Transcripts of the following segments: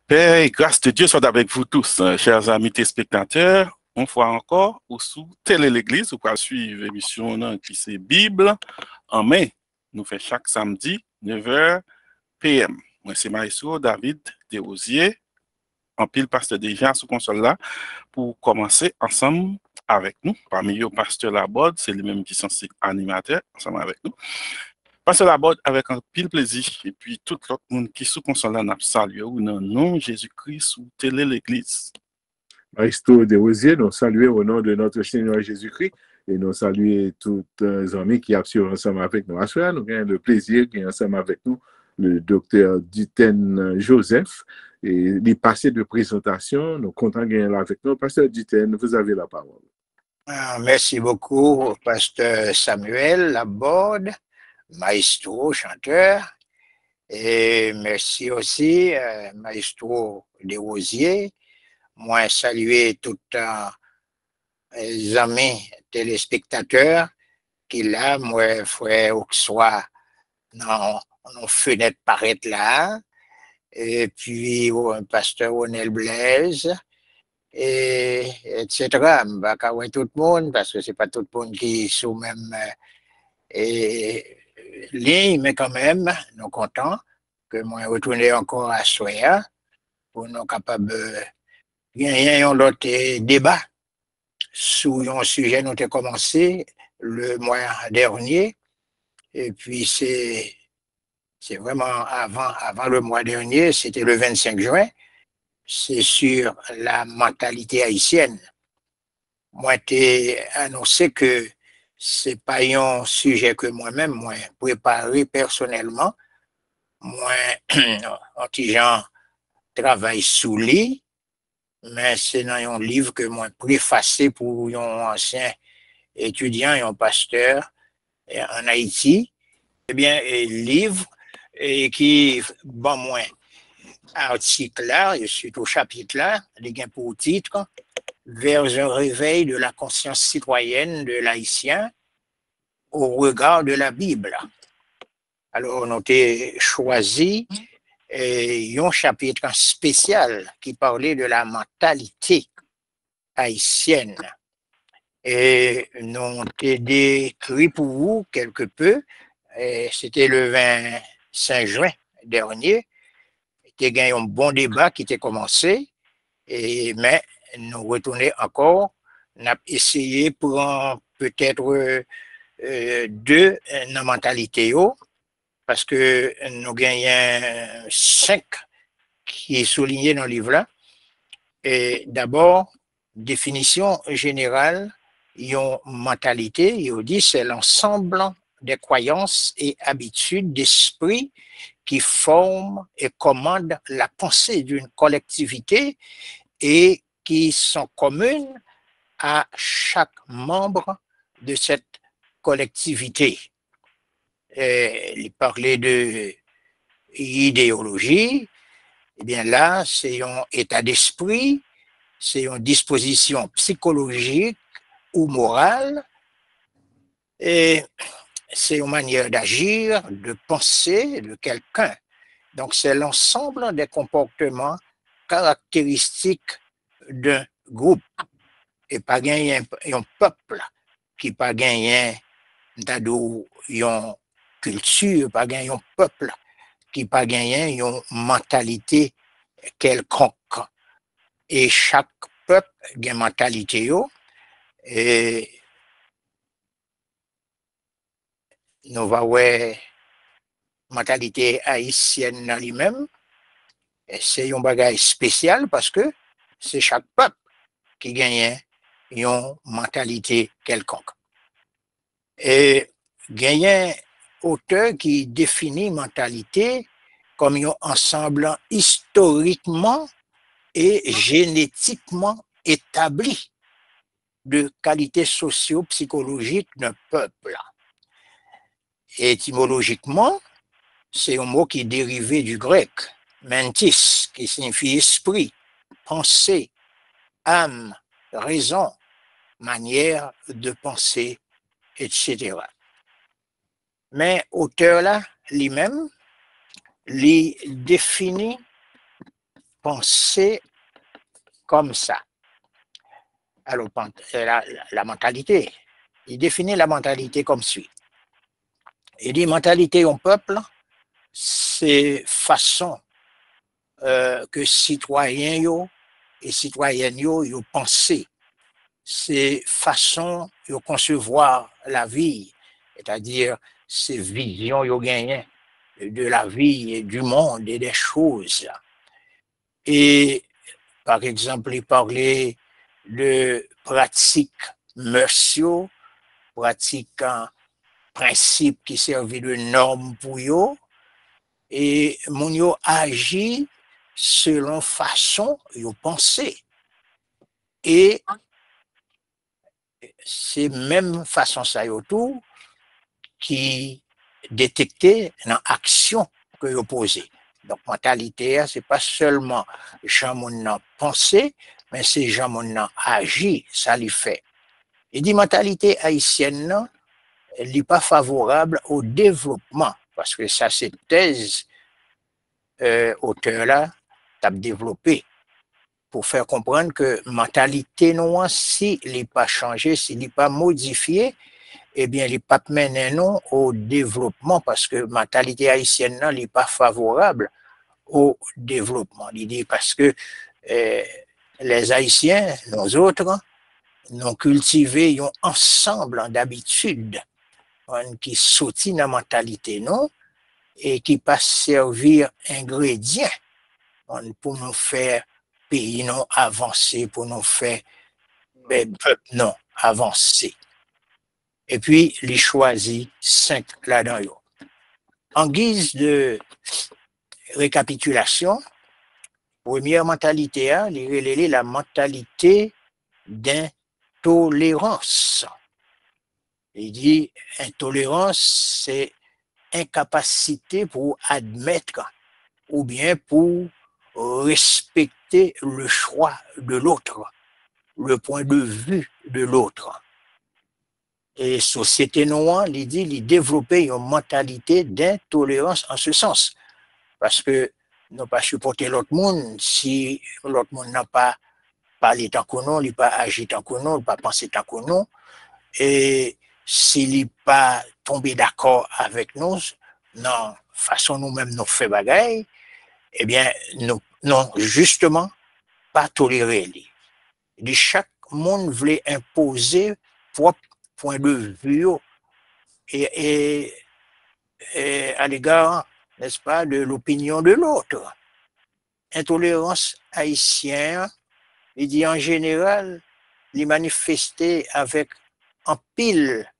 Paix et grâce de Dieu soit avec vous tous, chers amis téléspectateurs. Une fois encore, ou sous Télé l'Église, ou pouvez suivre l'émission qui c'est Bible en mai. Nous fait chaque samedi, 9h PM. Moi, c'est Maestro David Desrosiers, en pile pasteur déjà sous console là, pour commencer ensemble avec nous. Parmi eux, pasteur Laborde, c'est lui-même qui est censé animateur ensemble avec nous. Pasteur Laborde avec un pile plaisir. Et puis, tout l'autre monde qui sous console là n'a salué ou non, nom Jésus-Christ ou Télé l'Église. Maestro Desrosiers, nous saluons au nom de notre Seigneur Jésus-Christ et nous saluons tous les amis qui sont ensemble avec nous. Nous avons le plaisir qui est ensemble avec nous, le docteur Duten Joseph, et les passés de présentation, nous comptons gagner là avec nous. Pasteur Duten, vous avez la parole. Merci beaucoup, pasteur Samuel Laborde, maestro, chanteur, et merci aussi, maestro Desrosiers. Moi, saluer tous les amis téléspectateurs qui là, moi, frère, ou que soit dans nos fenêtres paraître là, et puis, pasteur Onel Blaise, et etc. Je vais pas tout le monde parce que c'est pas tout le monde qui est sous même ligne, mais quand même, nous sommes contents que moi retourner encore à Soya pour nous capables gagner un autre débat sur un sujet nous avons commencé le mois dernier et puis c'est vraiment avant le mois dernier, c'était le 25 juin. C'est sur la mentalité haïtienne. Moi, j'ai annoncé que c'est pas un sujet que moi-même, moi, préparé personnellement. Moi, anti-gens travaille sous lit, mais c'est dans un livre que moi préfacé pour un ancien étudiant et un pasteur en Haïti. Eh bien, livre et qui, bon, moi, article là, et surtout chapitre là, il y a pour titre vers un réveil de la conscience citoyenne de l'haïtien au regard de la Bible. Alors, on a choisi un chapitre spécial qui parlait de la mentalité haïtienne. Et nous avons décrit pour vous quelque peu, c'était le 25 juin dernier, il y a eu un bon débat qui était commencé, mais nous retournons encore, on a essayé pour peut-être deux dans mentalité, parce que nous gagnons 5 qui est souligné dans le livre-là. Et d'abord, définition générale, une mentalité, il dit c'est l'ensemble des croyances et habitudes d'esprit qui forment et commandent la pensée d'une collectivité et qui sont communes à chaque membre de cette collectivité. Il parlait de idéologie, eh bien là, c'est un état d'esprit, c'est une disposition psychologique ou morale, et c'est une manière d'agir, de penser de quelqu'un. Donc, c'est l'ensemble des comportements caractéristiques d'un groupe. Et pas gagner un peuple qui pas gagner une culture, pas gagner un peuple qui pas gagner une mentalité quelconque. Et chaque peuple a une mentalité. Et nous va voir mentalité haïtienne dans lui-même. C'est un bagage spécial parce que c'est chaque peuple qui gagne une mentalité quelconque. Et gagne auteur qui définit mentalité comme un ensemble historiquement et génétiquement établi de qualités socio-psychologiques d'un peuple. Et étymologiquement, c'est un mot qui est dérivé du grec, mentis, qui signifie esprit, pensée, âme, raison, manière de penser, etc. Mais auteur là, lui-même, lui définit penser comme ça. Alors, la mentalité, il définit la mentalité comme suit. Il dit mentalité au peuple, c'est façon que citoyens yo et citoyennes yo penser, c'est façon de concevoir la vie, c'est-à-dire ces visions yo gagné de la vie et du monde et des choses. Et par exemple, il parlait de pratiques mœurs, pratiques principes qui servent de normes pour eux, et mon yo agit selon façon yo penser. Et c'est même façon ça yo tout qui détectait dans action que yo posé. Donc mentalité c'est pas seulement gens mon penser, mais c'est gens mon agit, ça lui fait. Il dit mentalité haïtienne elle n'est pas favorable au développement parce que ça c'est thèse auteur là t'a développé pour faire comprendre que mentalité non si il n'est pas changé, s'il n'est pas modifié, eh bien il pas mener non au développement parce que mentalité haïtienne non n'est pas favorable au développement. Il dit parce que les Haïtiens, nous autres, nous cultivé un ensemble d'habitudes qui sortit dans la mentalité non et qui pas servir ingrédients pour nous faire pays non avancer, pour nous faire peuple non avancer. Et puis, les choisit 5 là-dedans. En guise de récapitulation, première mentalité, il la mentalité d'intolérance. Il dit, intolérance, c'est incapacité pour admettre ou bien pour respecter le choix de l'autre, le point de vue de l'autre. Et société noire, il dit, il développer une mentalité d'intolérance en ce sens. Parce que nous pas supporter l'autre monde si l'autre monde n'a pas parlé tant que nous, il n'a pas agi tant que nous, il n'a pas pensé tant que nous. Et s'il n'est pas tombé d'accord avec nous, non, façon nous-mêmes nous fait bagaille, eh bien, nous, non, justement, pas tolérer. De chaque monde voulait imposer propre point de vue et à l'égard, n'est-ce pas, de l'opinion de l'autre. Intolérance haïtienne, il dit en général, les manifester avec en pile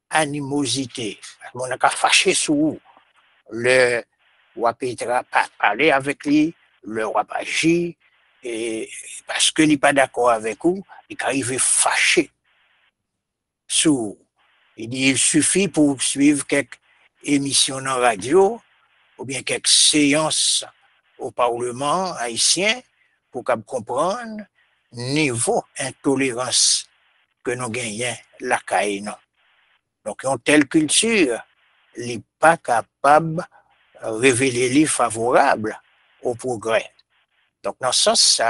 animosité. On n'a qu'à fâcher sous le Wapitra pas parler avec lui, le Wap agit, et parce que n'est pas d'accord avec vous, il arrive fâché sous. Il dit il suffit pour suivre quelques émissions en radio ou bien quelques séances au Parlement haïtien pour comprendre niveau intolérance que nous gagnons la caille. Donc, une telle culture n'est pas capable de révéler les favorables au progrès. Donc, dans ce sens,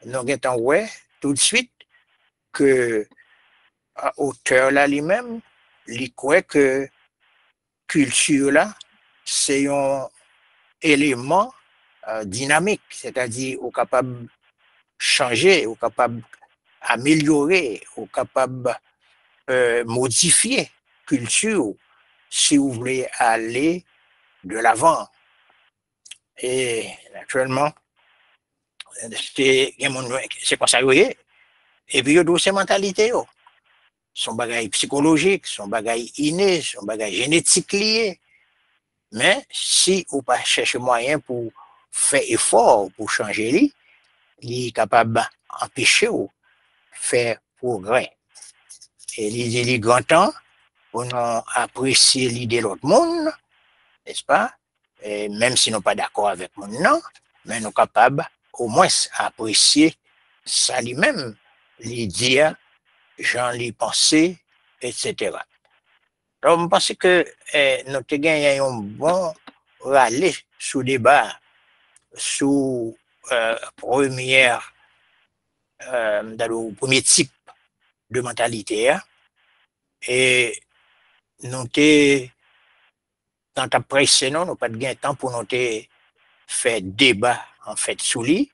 nous avons tout de suite que l'auteur là lui-même, il croit que culture là, c'est un élément dynamique, c'est-à-dire au capable de changer, au capable d'améliorer, au capable modifier culture si vous voulez aller de l'avant. Et naturellement, c'est comme ça, et puis, il y a ces mentalités, son bagage psychologique, son bagage inné, son bagage génétique lié. Mais si on pas chercher moyen pour faire effort pour changer lui, il est capable d'empêcher ou faire progrès. Et il est grand temps pour nous apprécier l'idée de l'autre monde, n'est-ce pas? Et même si nous pas d'accord avec mon nom, mais nous sommes capables au moins apprécier ça lui-même, l'idée, j'en les pensées, etc. Donc, je pense que nous avons gagné un bon rallye sous débat, sous premier type de mentalité. Et nous t'es dans ta presse, non, nous pas de gain temps pour nous faire débat en fait sous lui.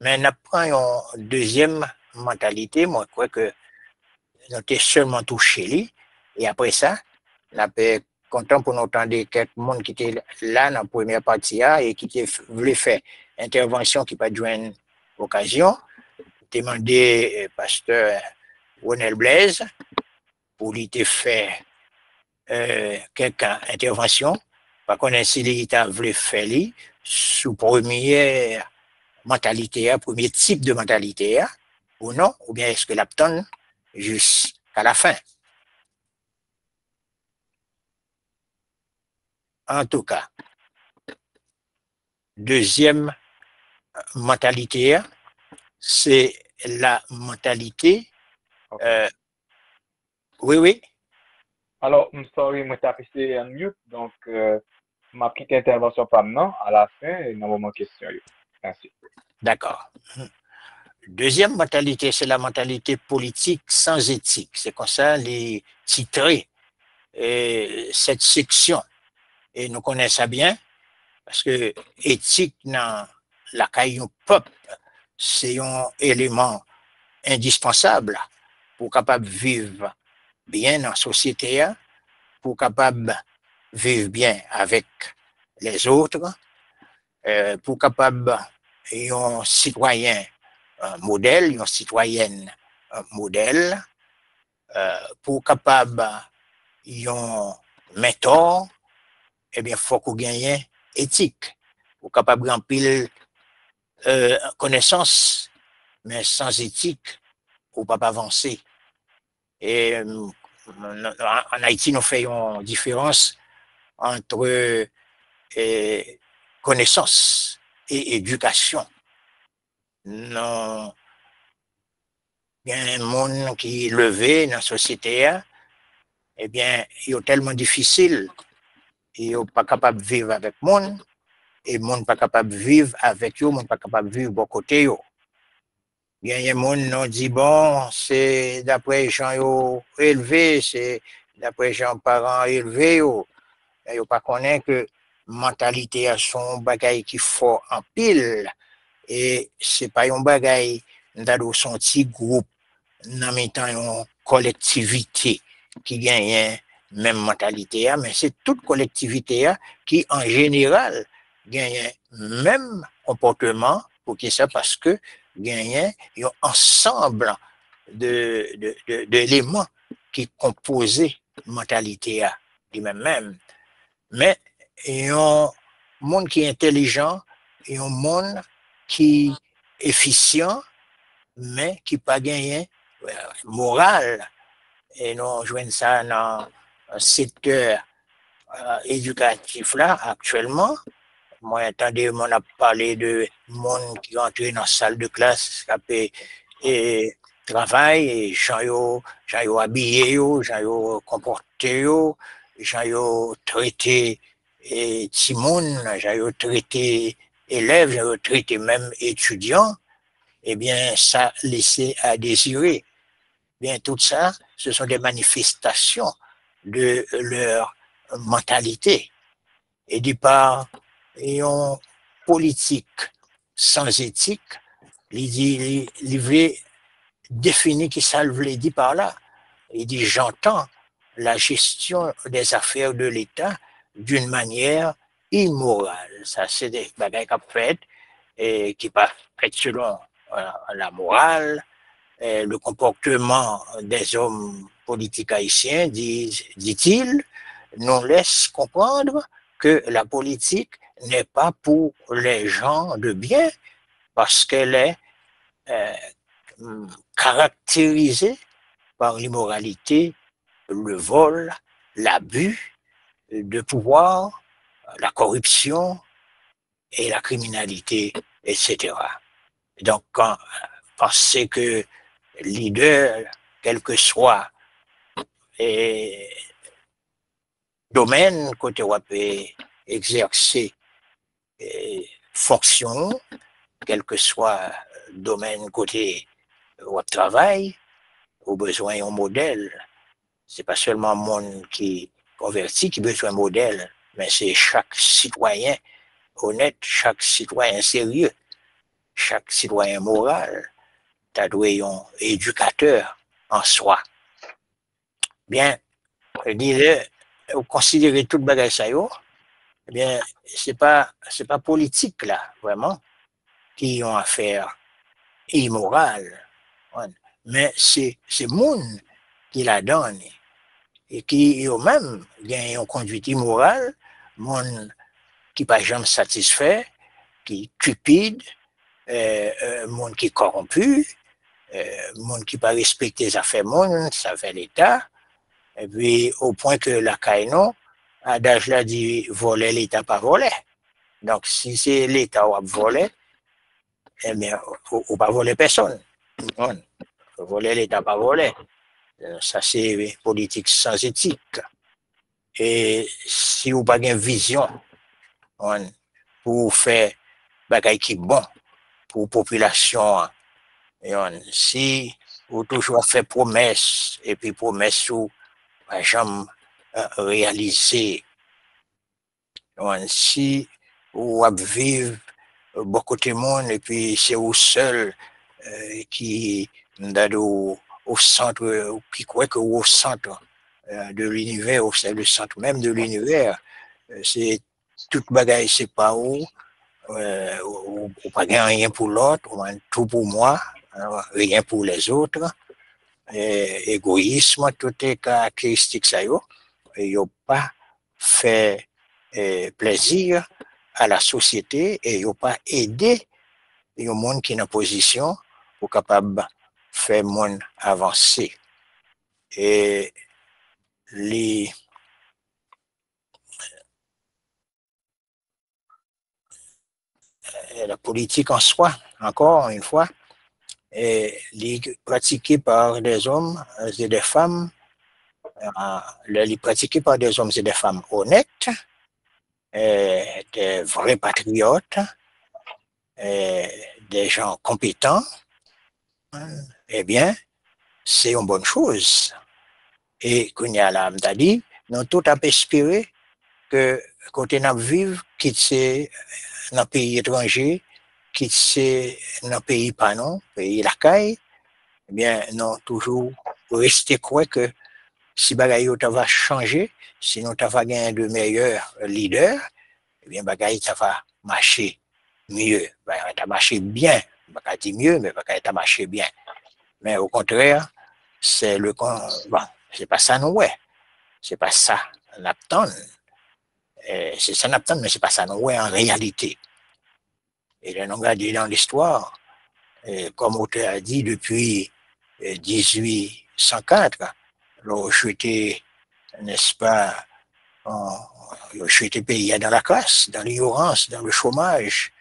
Mais nous prenons une deuxième mentalité, moi je crois que nous t'es seulement touché lui. Et après ça, nous sommes contents pour nous entendre quelques monde qui était là dans la première partie et qui voulait faire intervention qui pas de une occasion. Demandé pasteur Ronel Blaise pour lui faire quelques interventions. Par contre, si l'État voulait faire lui, sous première mentalité, premier type de mentalité, ou non, ou bien est-ce que l'aptonne jusqu'à la fin. En tout cas, deuxième mentalité, c'est la mentalité. Okay. Oui. Alors, sorry, moi t'ai appuyé en mute, donc ma petite intervention pas maintenant, à la fin, et dans mon question. Merci. D'accord. Deuxième mentalité, c'est la mentalité politique sans éthique. C'est comme ça les titrer cette section. Et nous connaissons ça bien, parce que éthique dans la caillou peuple, c'est un élément indispensable pour capable vivre bien dans la société, pour capable vivre bien avec les autres, pour capable un citoyen modèle, une citoyenne modèle, pour capable un mentor, eh bien, il faut qu'on gagne éthique, pour capable remplir connaissance, mais sans éthique, on ne peut pas avancer. Et en Haïti, nous faisons une différence entre connaissance et éducation. Non, il y a un monde qui est levé dans la société, eh bien, il est tellement difficile, il n'est pas capable de vivre avec le monde, et le monde n'est pas capable de vivre avec eux, le monde n'est pas capable de vivre de côté. Il y a un monde qui dit, bon, c'est d'après les gens élevés, c'est d'après les gens parents élevés, ils ne pas connaître que mentalité à son bagaille qui faut en pile, et c'est pas un bagaille dans son petit groupe, dans même temps une collectivité qui gagne même mentalité, mais c'est toute collectivité qui en général gagne même comportement pour qui ça parce que gagne un ensemble d'éléments qui composent mentalité lui-même. Mais il y a un monde qui est intelligent, il y a un monde qui est efficient, mais qui n'a pas gagné moral. Et nous jouons ça dans un secteur éducatif là, actuellement. Moi, attendez, on a parlé de monde qui rentre dans la salle de classe, et travail, et gens habillés, gens comportés, gens traités et timon, gens traités élèves, gens traités même étudiants, eh bien, ça laissait à désirer. Bien, tout ça, ce sont des manifestations de leur mentalité. Et du part, une politique sans éthique, il veut définir qui ça veut dire par là. Il dit, j'entends la gestion des affaires de l'État d'une manière immorale. Ça, c'est des bagages qu'on fait et qui pas fait selon la morale, le comportement des hommes politiques haïtiens, dit-il, nous laisse comprendre que la politique n'est pas pour les gens de bien parce qu'elle est caractérisée par l'immoralité, le vol, l'abus de pouvoir, la corruption et la criminalité, etc. Donc, quand pensez que leader, quel que soit domaine côté on peut exercer fonction, quel que soit le domaine côté votre travail, au besoin d'un modèle. C'est pas seulement le monde qui converti qui besoin d'un modèle, mais c'est chaque citoyen honnête, chaque citoyen sérieux, chaque citoyen moral, t'as doué un éducateur en soi. Bien, je dirais, vous considérez tout le bagage ça, eh bien, c'est pas politique, là, vraiment, qui ont affaire immorale, mais c'est monde qui la donne et qui eux-mêmes gagnent une conduite immorale, monde qui pas jamais satisfait, qui stupide, monde qui corrompu, monde qui pas respecter les affaires monde, ça fait l'État, et puis au point que la caïnon, adage là dit voler l'État pas voler. Donc si c'est l'État qui a volé, eh bien, ou pas voler personne. Non. Voler l'État pas voler. Ça c'est politique sans éthique. Et si vous pas une vision pour faire bagay qui bon pour la population, si vous toujours fait promesse et puis promesse ou pas jamais réaliser, si vous vivre beaucoup de monde et puis c'est vous seul qui au centre, qui croit que au centre de l'univers, c'est le centre même de l'univers, c'est toute bagaille, c'est pas où, ou pas rien pour l'autre, tout pour moi, rien pour les autres, égoïsme, toutes les caractéristiques ça y est, et y a pas fait plaisir à la société et y a pas aidé le monde qui est en position pour capable faire le monde avancer. Et la politique en soi, encore une fois, est pratiquée par des hommes et des femmes, pratiquée par des hommes et des femmes honnêtes, des vrais patriotes, des gens compétents. Eh bien, c'est une bonne chose. Et Kounia Lam t'a dit, nous tout à espérer que quand on vivre, quitte dans un pays étranger, quitte dans un pays pas non, pays la caille, eh bien, non, toujours rester croire que si bagaille va changer, si nous va gagner de meilleurs leaders, eh bien, bagaille ça va marcher mieux, ça va marcher bien, pas dire mieux, mais bagaille ça marcher bien. Mais au contraire, c'est bon, c'est pas ça nous ouais, c'est pas ça n'attend. C'est ça n'attend, mais c'est pas ça nous ouais en réalité. Et là, on regarde dans l'histoire, comme auteur a dit depuis 1804, je suis, n'est-ce pas, je suis payé dans la classe, dans l'ignorance, dans le chômage,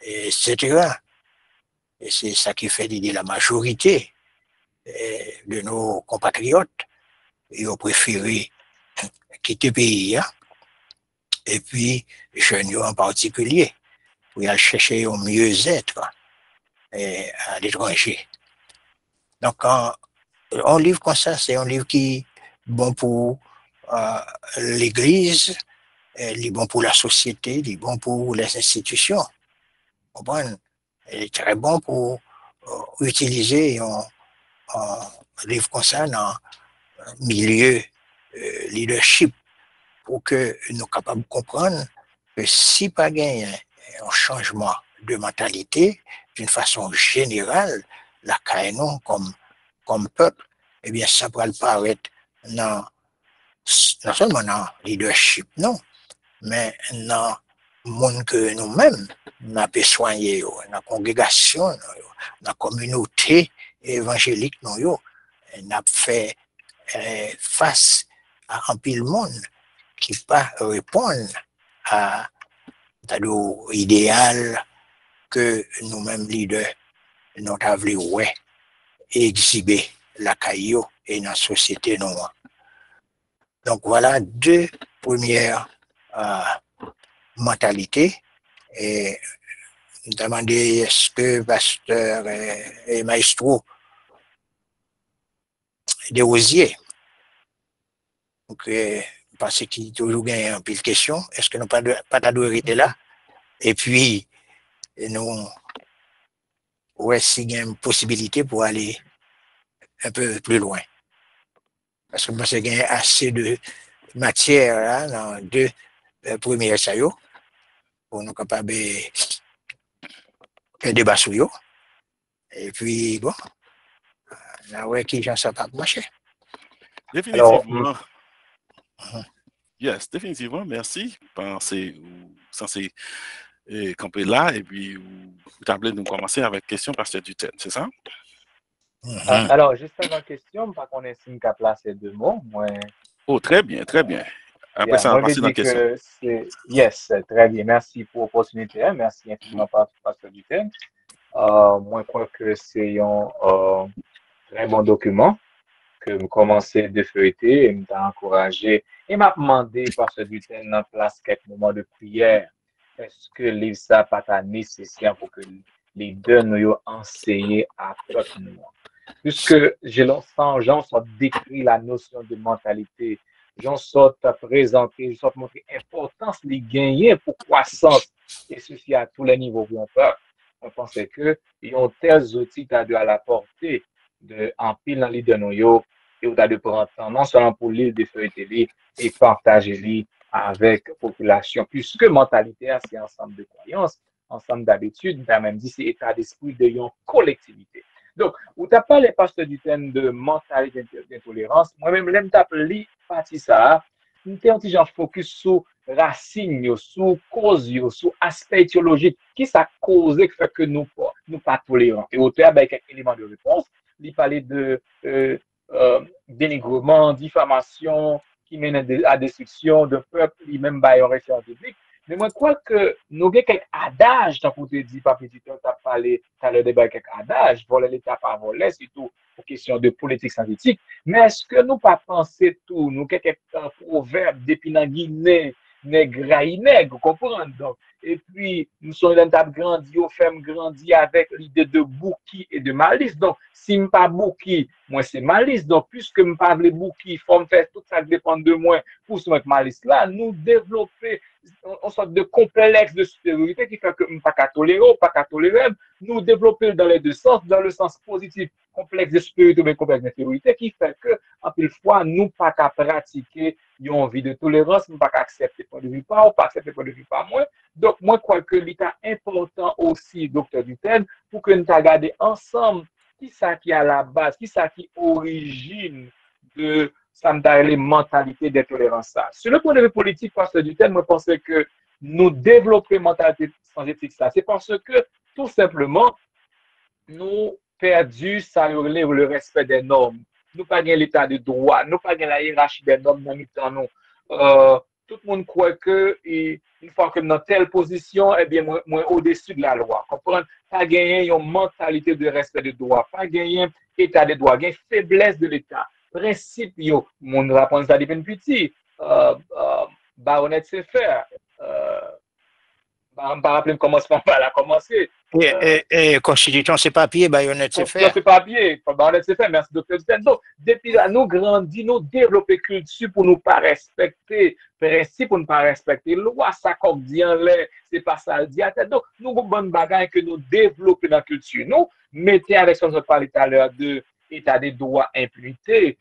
etc. Et c'est ça qui fait l'idée la majorité de nos compatriotes. Ils ont préféré quitter le pays, hein, et puis jeunes en particulier, pour aller chercher un mieux-être à l'étranger. Donc, un livre comme ça, c'est un livre qui est bon pour l'Église, il est bon pour la société, il est bon pour les institutions. Il est très bon pour utiliser un livre comme ça dans le milieu leadership pour que nous soyons capables de comprendre que si pas gagné un changement de mentalité d'une façon générale, la CAINO comme peuple, eh bien, ça pourrait paraître non seulement dans le leadership, non, mais dans le monde que nous-mêmes, nous avons soigné, dans la congrégation, dans la communauté évangélique, nous avons fait face à un pile monde qui pas répondre à l'idéal que nous-mêmes leaders nous avons ouais exhiber la caillou et dans la société noire. Donc voilà deux premières mentalités et demander est-ce que pasteur et maestro des Rosiers, donc parce qu'il toujours gagne un peu de questions, est-ce que nous pas d'autorité là? Et puis, nous, ouais, s'il y a une possibilité pour aller un peu plus loin. Parce que moi, c'est qu'il y a assez de matière là, dans deux premiers essais pour nous capables de débat sur eux. Et puis, bon, là, ouais, qui j'en sais pas marcher. Définitivement. Yes, définitivement, merci. Pensez, ou censé camper là, et puis vous tablez nous commencer avec question pasteur Dutène, c'est ça? Alors, juste avant la question, par contre, signe qu'à placer deux mots, moi. Oh, très bien, très bien. Après ça, on va passer dans la question. Yes, très bien. Merci pour l'opportunité. Merci infiniment, pasteur Dutène. Moi, je crois que c'est un très bon document que je commençais de feuilleter et m'a encouragé et m'a demandé par ce Dutène en place quelques moments de prière. Est-ce que les ça pas nécessaire pour que les deux nous enseigner à peuple noir? Puisque j'ai lancé, Jean soit décrit la notion de mentalité, Jean soit présenté, Jean soit montré l'importance de gagner pour croissance et ceci à tous les niveaux où on peut. On pensait que ils ont tels outils à la portée de en pile dans les de nous et au de prendre temps non seulement pour lire des feuilles télé et partager les avec la population puisque mentalité c'est ensemble de croyances ensemble d'habitudes on a même dit c'est état d'esprit de une collectivité donc où t'as pas les pasteurs du thème de mentalité d'intolérance moi-même l'aime t'appeler partie ça nous t'es un petit genre focus sur racines sur cause sur aspect théologique qui ça cause que fait que nous pas tolérants et auteur avec quelques éléments de réponse il parlait de dénigrement, diffamation qui mène à destruction de peuple, lui-même par une référence biblique. Mais moi, je crois que nous avons quelques adages, tant qu'on te dit, Pape Éditeur, tu as parlé, tu as le débat avec quelques adages, voler l'État par voler, c'est tout pour question de politique scientifique. Mais est-ce que nous pas penser tout, nous quelques proverbes d'épinanguiné, nègre, vous comprenez donc? Et puis, nous sommes dans table grandi, au ferme grandi avec l'idée de bouki et de malice. Donc, si je ne pas bouki, moi c'est malice. Donc, puisque je ne pas bouki, il faut me faire tout ça qui dépend de moi pour ce malice là, nous développer une sorte de complexe de supériorité qui fait que je ne pas qu'à tolérer, nous développer dans les deux sens, dans le sens positif, complexe de supériorité, mais complexe d'infériorité, qui fait que, en plus fois, nous pas qu'à pratiquer une vie de tolérance, nous pas qu'à accepter point de vue pas, ou pas accepter point de vue pas moins. Donc, moi, je crois que l'état important aussi, docteur Dutène, pour que nous regardions ensemble qui ça qui est à la base, qui ça qui origine de ça les mentalités d'intolérance. Sur le point de vue politique, pasteur Dutène, moi, je pense que nous développer mentalité sans éthique, ça, c'est parce que, tout simplement, nous perdu ça relève le respect des normes. Nous pas l'état de droit, nous pas la hiérarchie des normes dans nous. Tout le monde croit que une fois que dans telle position, eh bien, moi au-dessus de la loi. Comprendre? Pas gagner une mentalité de respect de droit, pas gagner état de droit, gagner faiblesse de l'État. Principe, mon rapport ça depuis petit. Baronnet c'est faire. On va rappeler comment ça a commencé. Constitution, c'est papier, baïonnette, c'est fait. C'est papier, baïonnette, c'est fait. Merci, docteur Dutène. Donc, depuis là, nous grandissons, nous développons culture pour ne pas respecter principe, pour ne pas respecter loi, ça comme dit en l'air, c'est pas ça le dit à tête. Donc, nous avons bonne bagaille que nous développons dans la culture. Nous, mettez avec ce que je parlais tout à l'heure de état des droits impunité.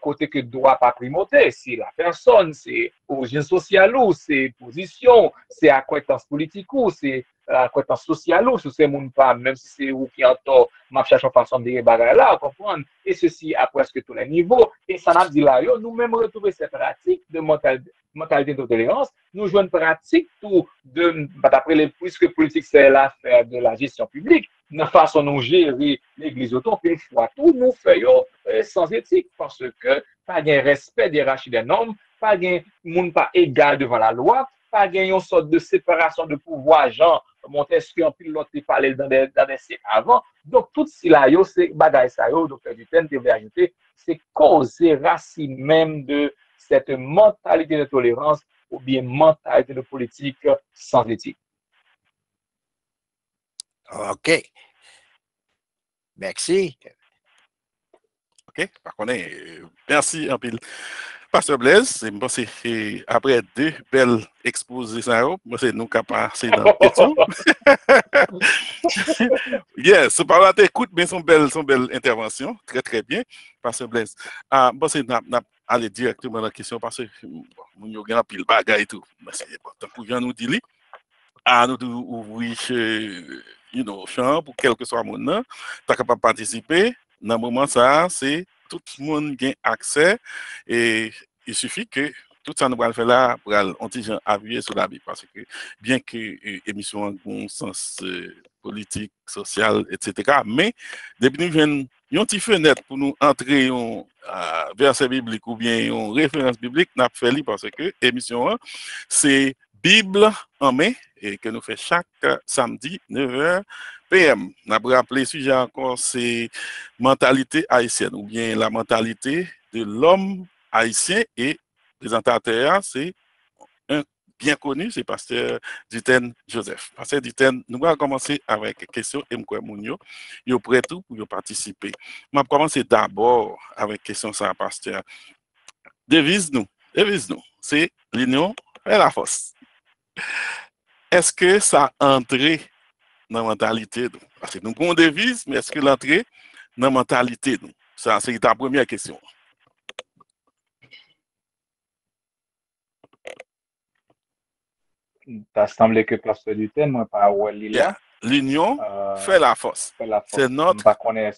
Côté que droit pas primauté, c'est la personne, c'est origine sociale ou c'est position, c'est acquaintance politique ou c'est acquaintance sociale ou c'est mon pas, même si c'est vous qui entend, ma cherche en façon de débarrasser là, comprendre, et ceci à presque tous les niveaux, et ça n'a dit là, nous-mêmes retrouver cette pratique de mentalité de tolérance, nous jouons une pratique tout de, d'après les, puisque politique c'est l'affaire de la gestion publique, de façon nous gérer l'église autant une fois tout, nous faisons sans éthique parce que pas de respect des hiérarchies des normes, pas de monde pas égal devant la loi, pas de une sorte de séparation de pouvoir, genre Montesquieu en pilote parlé dans des siècles avant. Donc tout cela, c'est bagaille ça, docteur Dutène devait ajouter, c'est cause racine même de cette mentalité de tolérance ou bien mentalité de politique sans éthique. OK. Merci. OK? Par contre, merci un peu. Pasteur Blaise, moi, c'est après deux belles exposés, moi, c'est nous capables passer dans la question. Yes, c'est par là, écoute bien son belle intervention. Très, très bien, Pasteur Blaise. Bon, c'est aller directement dans la question parce que nous avons un pile bagage et tout. C'est important pour nous dire. Nous ouvrir champ pour quel que soit mon nom, tu es capable de participer. Dans le moment, ça, c'est tout le monde qui a accès et il suffit que tout ça nous va le faire là pour appuyer sur la Bible. Parce que bien que l'émission a un bon sens politique, social, etc., mais depuis nous avons une petite fenêtre pour nous entrer en verset biblique ou bien en référence biblique, nous avons fait parce que l'émission, c'est Bible en main et que nous faisons chaque samedi 9h PM. Nous avons rappelé le sujet encore, c'est mentalité haïtienne ou bien la mentalité de l'homme haïtien et présentateur, c'est un bien connu, c'est Pasteur Duten Joseph. Pasteur Duten, nous allons commencer avec une question et moi, Mounio, vous prêt tout pour participer. Je vais commencer d'abord avec une question ça, Pasteur. Devise nous, c'est l'union et la force. Est-ce que ça entre dans la mentalité? Parce que nous avons une devise, mais est-ce que l'entrée dans la mentalité? Ça, c'est ta première question. Ça semblait que Pasteur Duten, moi, pas là. L'union fait la force. C'est notre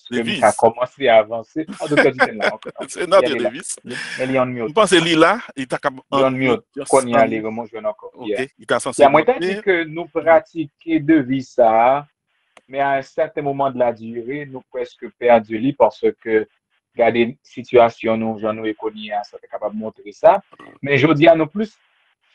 devise. Ça a commencé à avancer. En tout cas, Duten là. C'est notre devise. Mais il y a un mieux. Je pense que Lila, il t'a capable de mieux. Qu'on y allait, moi, je encore. Ok, il t'a censé. Il y a moyen dit que nous pratiquons devise ça, mais à un certain moment de la durée, nous presque perdu lui parce que regardez la situation nous j'en ai connu ça est capable de montrer ça mais je dis à nous plus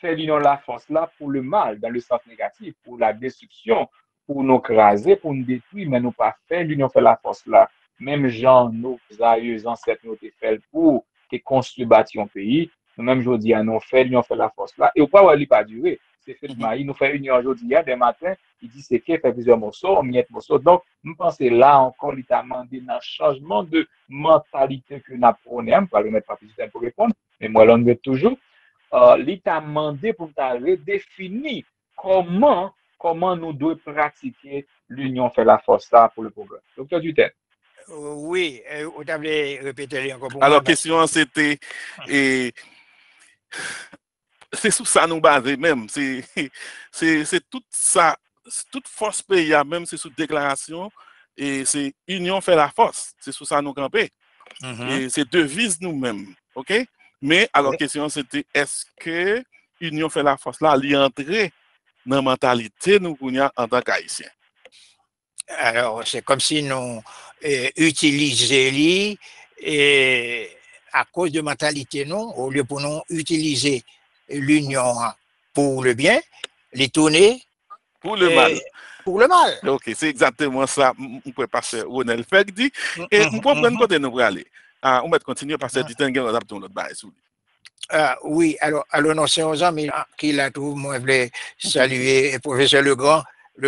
faire l'union la force là pour le mal dans le sens négatif pour la destruction pour nous craser pour nous détruire mais nous pas faire l'union faire la force là même gens nos aïeux ancêtres nous fait pour que construire bâtir un pays nous même je dis à nous faire l'union faire la force là et au pas il pas durer c'est fait il nous fait union aujourd'hui hier des matins il dit c'est qu'il fait plusieurs morceaux miette morceaux donc nous pensons là encore il t'a demandé un changement de mentalité que nous apprenons pas le mettre pas plus de temps pour répondre mais moi l'on veut toujours il t'a demandé pour t'a redéfinir comment nous devons pratiquer l'union fait la force là pour le programme. Docteur Duten. Oui, vous avez répété encore pour alors, moi. question c'était c'est sous ça nous baser même. C'est tout ça, toute force pays, même c'est sous déclaration, et c'est union fait la force. C'est sous ça nous camper. Et c'est devise nous-mêmes. OK? Mais alors, question c'était est-ce que union fait la force là, l'y entrer dans la mentalité nous en tant qu'Haïtiens? Alors, c'est comme si nous utilisions et à cause de mentalité, non, au lieu pour nous utiliser l'union pour le bien, les tourner pour le mal. Pour le mal. OK, c'est exactement ça. On peut passer Ronel Fek dit. Et on peut prendre côté nous pour aller. On va continuer parce que du temps, on a notre bail. Oui, alors non, c'est aux amis qui l'a tout. Moi, je voulais saluer le professeur le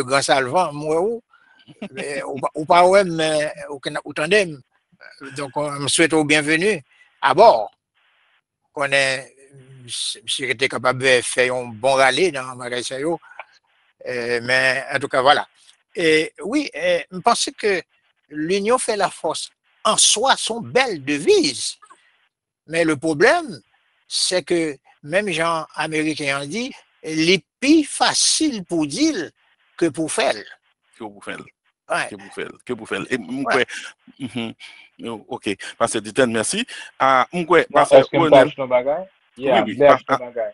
grand Salvant, moi, ou pas, ouais, mais au tandem. Donc, on me souhaite au bienvenue à bord. On est, si j'étais capable de faire un bon rallye dans le magasin, mais en tout cas, voilà. Et oui, je pense que l'union fait la force. En soi, sont belles devises. Mais le problème, c'est que même les gens américains ont dit, les plus facile pour dire que pour faire. Que pour faire. Ouais. Que pour faire. Et ouais. OK. Pasteur Duten, merci. Pasteur Ronel. Oui.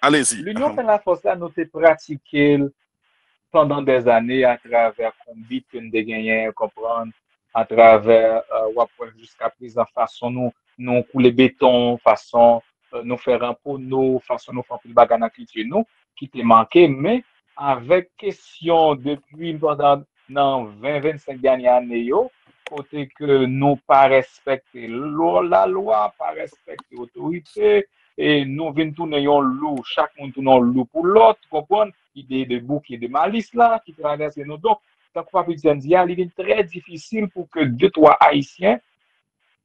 Allez-y. L'union fait la force là, nous t'ai pratiqué pendant des années à travers combien que nous gagnons comprendre à travers jusqu'à présent façon nous couler béton façon nous faire un pour nous façon nous faire plus bagarre dans culture nous qui t'est manqué mais avec question depuis pendant 20-25 dernières années côté que nous pas respecter la loi pas respecter l'autorité et nous venons tourner un loup chaque monde tourne un loup pour l'autre comprendre idée de bouc et de malice là qui traverse nous donc tant que Pape Etienne dit, il est très difficile pour que 2-3 Haïtiens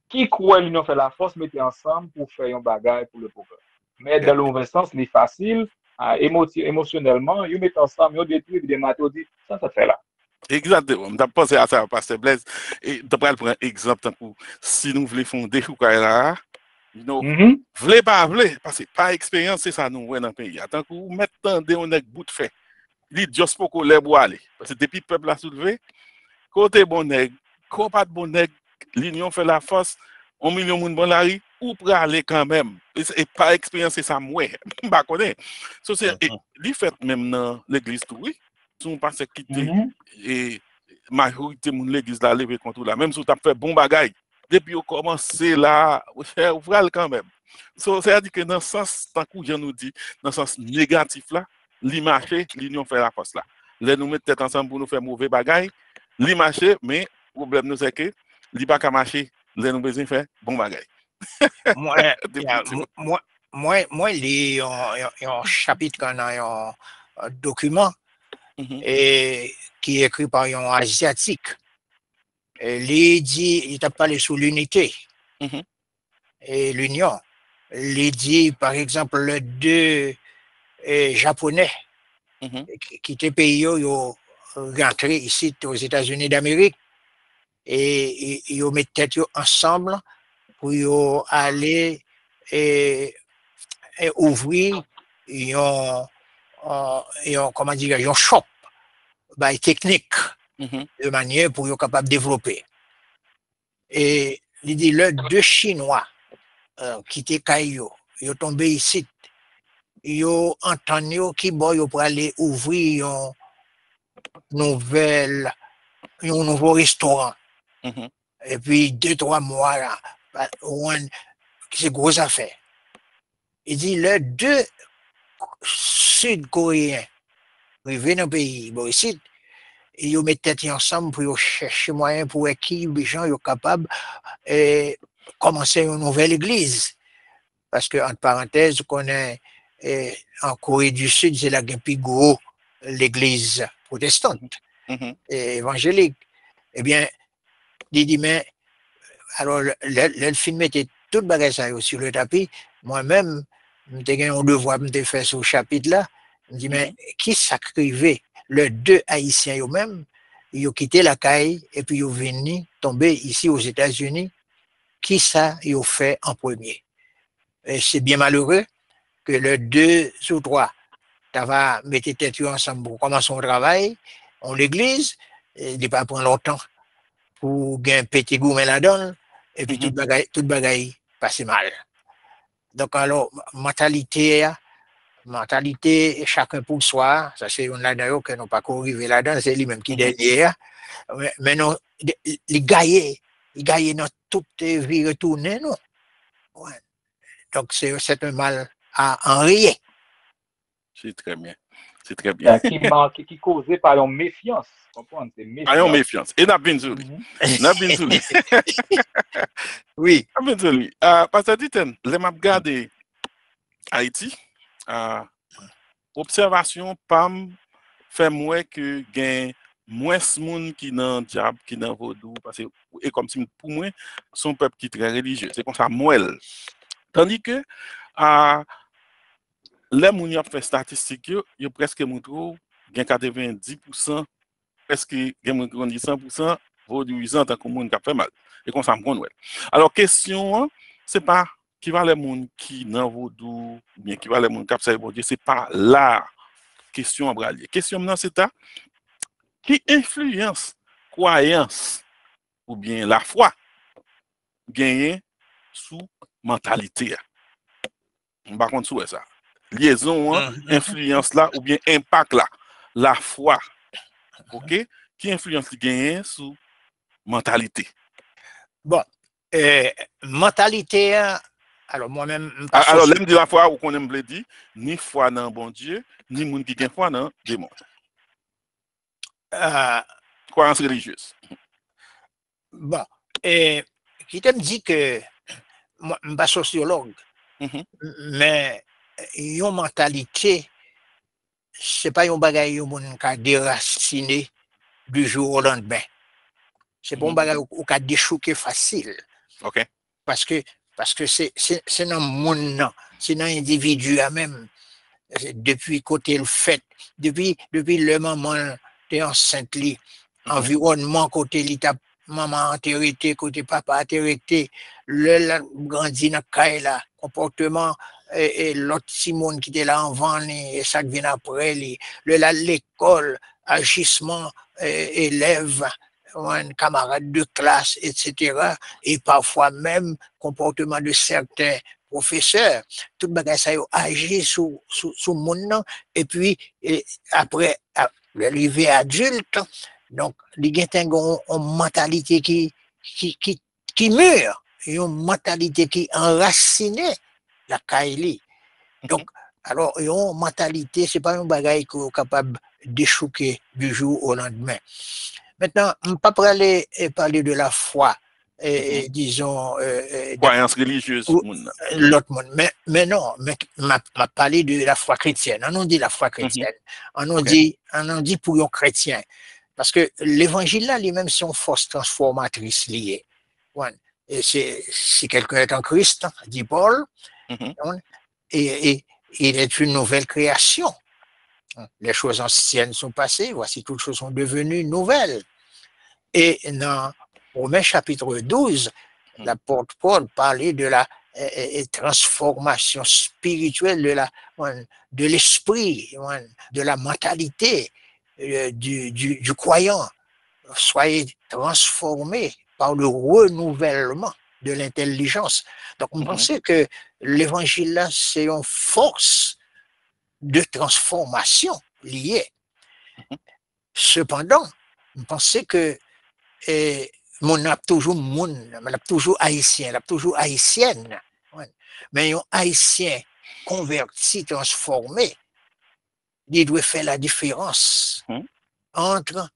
qui croient l'union fait la force mettent ensemble pour faire un bagage pour le peuple. Mais dans le mauvais sens, c'est facile, émotionnellement, ils mettent ensemble, ils détruisent des matériaux, ça fait là. Exactement. Je pensé à ça, Pasteur Blaise. Et je prends un exemple, si nous voulons fonder Koukaïla, nous voulons pas, parce que par expérience, c'est ça nous, dans le pays. Tant que vous mettez on a bout de fait. Il dit, juste pour qu'on les boit aller. Parce que depuis le peuple a soulevé, côté bon nègre, côté pas de bon nègre, l'union fait la force, 1 million de monde dans la rue, ou pour aller quand même. Et par expérience, c'est ça, moi. Je ne connais pas. Il fait même dans l'église, tout, oui. Si on passe quitter, et majorité de l'église là, lever contre là. Même si tu as fait bon bagaille, depuis qu'on commence là, vous frère quand même. C'est-à-dire que dans le sens, tant que je nous dit, dans le sens négatif là, l'image, l'union fait la force là. Là, nous mettons tête ensemble pour nous faire mauvais bagaille, l'image, mais le problème nous c'est que, l'image pas qu'à marcher, là, nous besoin faire bon bagaille. Moi, il y a un chapitre dans un document et, qui est écrit par un asiatique. Il dit, il t'a parlé sur l'unité et l'union. Il dit, par exemple, les deux Japonais qui étaient pays, ils ont rentré ici aux États-Unis d'Amérique et ils mettent tête ensemble pour aller ouvrir comment dire, un shop technique de manière pour être capable de développer. Et il dit, les deux Chinois qui étaient cailloux, ils sont tombés ici, ils ont entendu qu'ils pour aller ouvrir un nouveau restaurant. Et puis 2-3 mois là, c'est grosse affaire. Il dit, les deux Sud-Coréens arrivés dans le pays, bon, ici, ils mettent tête ensemble pour chercher moyen pour qui les gens sont capables de commencer une nouvelle église. Parce que, entre parenthèses, qu'on est en Corée du Sud, c'est la plus gros l'église protestante et évangélique. Eh bien, il dit, mais alors, le film était tout le bagage sur le tapis. Moi-même, j'ai un devoir de faire ce chapitre-là. Je me dis, mais qui sacrivait les deux Haïtiens eux-mêmes? Ils ont quitté la caille et puis ils sont venus tomber ici aux États-Unis. Qui ça ils ont fait en premier? Et c'est bien malheureux que les 2 ou 3, tu vas mettre tête ensemble pour commencer son travail en l'église. Il ne va pas prendre longtemps pour gagner un petit goût là-dedans. Et puis, tout bagaille passe mal. Donc, alors, mentalité, chacun pour soi, ça c'est une là-dedans que nous pas arriver là-dedans, c'est lui-même qui est derrière. Mais non, les gaillés dans toute vie retournée, non. Ouais. Donc, c'est un mal à enrayer. C'est très bien. C'est très bien. Qui est causé par une méfiance. Comprendre, c'est méfiance. Par une méfiance. Et n'a bien sûr. N'a bien sûr. Oui. N'a bien sûr. Pasteur Diten, les m'a regardé Haïti. Observation PAM fait moins que gain moins de monde qui dans diable qui dans vaudou parce que et comme si pour moi son peuple qui est très religieux c'est comme ça moelle tandis que les moun y a fait statistique yo presque montré gain 90% presque gain moun dit 100% vaudouisant tant que moun qui a fait mal et comme ça me connaît alors question c'est pas qui va les moun qui dans vaudou bien qui va les moun qui a fait bon Dieu c'est pas la question en bralier question maintenant c'est ça qui influence croyance ou bien la foi gagner sous mentalité. Par contre, sous ça. Liaison, influence là ou bien impact là. La foi. OK? Qui influence gagner sous mentalité. Bon, mentalité, alors moi-même. Alors, l'aime de la foi, ou qu'on aime le dire, ni foi dans bon Dieu, ni moun qui gagne foi dans démon. Croyance religieuse. Bon, qui te me dit que moi, je ne suis pas sociologue, mais une mentalité, ce n'est pas un bagage qui est déraciné du jour au lendemain. C'est bon bagage ou qu'a déchouquer facile. OK. Parce que c'est dans le monde, c'est dans l'individu même. Depuis côté le fait, depuis le moment t'es enceinte, environnement côté l'état maman a côté papa a le grandi dans caille là, comportement et l'autre Simone qui était là avant et ça qui vient après l'école, agissement élève, camarade de classe, etc. Et parfois même comportement de certains professeurs, tout bagage ça agit sur monde et puis après l'arrivée adulte, donc il y a une mentalité qui meurt, une mentalité qui enracinée la Kaili. Donc alors une mentalité, c'est pas un bagage qui est capable d'échouer du jour au lendemain. Maintenant, on ne peut pas parler de la foi, disons. Croyance religieuse. L'autre monde. Mais non, m'a parlé de la foi chrétienne. On dit la foi chrétienne. On dit pour les chrétiens. Parce que l'évangile là, lui-même, c'est une force transformatrice liée. Et si quelqu'un est en Christ, dit Paul, et il est une nouvelle création. Les choses anciennes sont passées, voici toutes choses sont devenues nouvelles. Et dans Romains chapitre 12, l'apôtre Paul parlait de la transformation spirituelle de l'esprit, de la mentalité du croyant. Soyez transformés par le renouvellement de l'intelligence. Donc, on pensait que l'évangile là, c'est une force de transformation liée. Cependant, on pensait que mon a toujours haïtien, a toujours haïtienne. Mais un haïtien converti, transformé, il doit faire la différence entre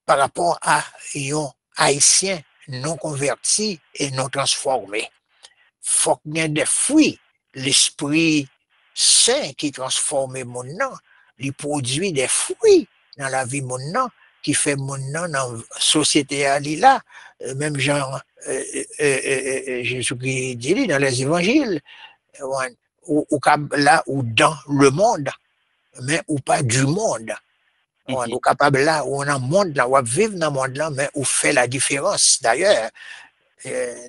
par rapport à un haïtien non converti et non transformé. Faut qu'il y ait des fruits, l'esprit saint qui transforme mon nom, il produit des fruits dans la vie mon nom, qui fait mon nom dans la société à là, même genre Jésus-Christ dit dans les évangiles, ou là ou dans le monde, mais ou pas du monde. On est capable là, où on a un monde là, on vivre dans le monde là, mais où fait la différence. D'ailleurs,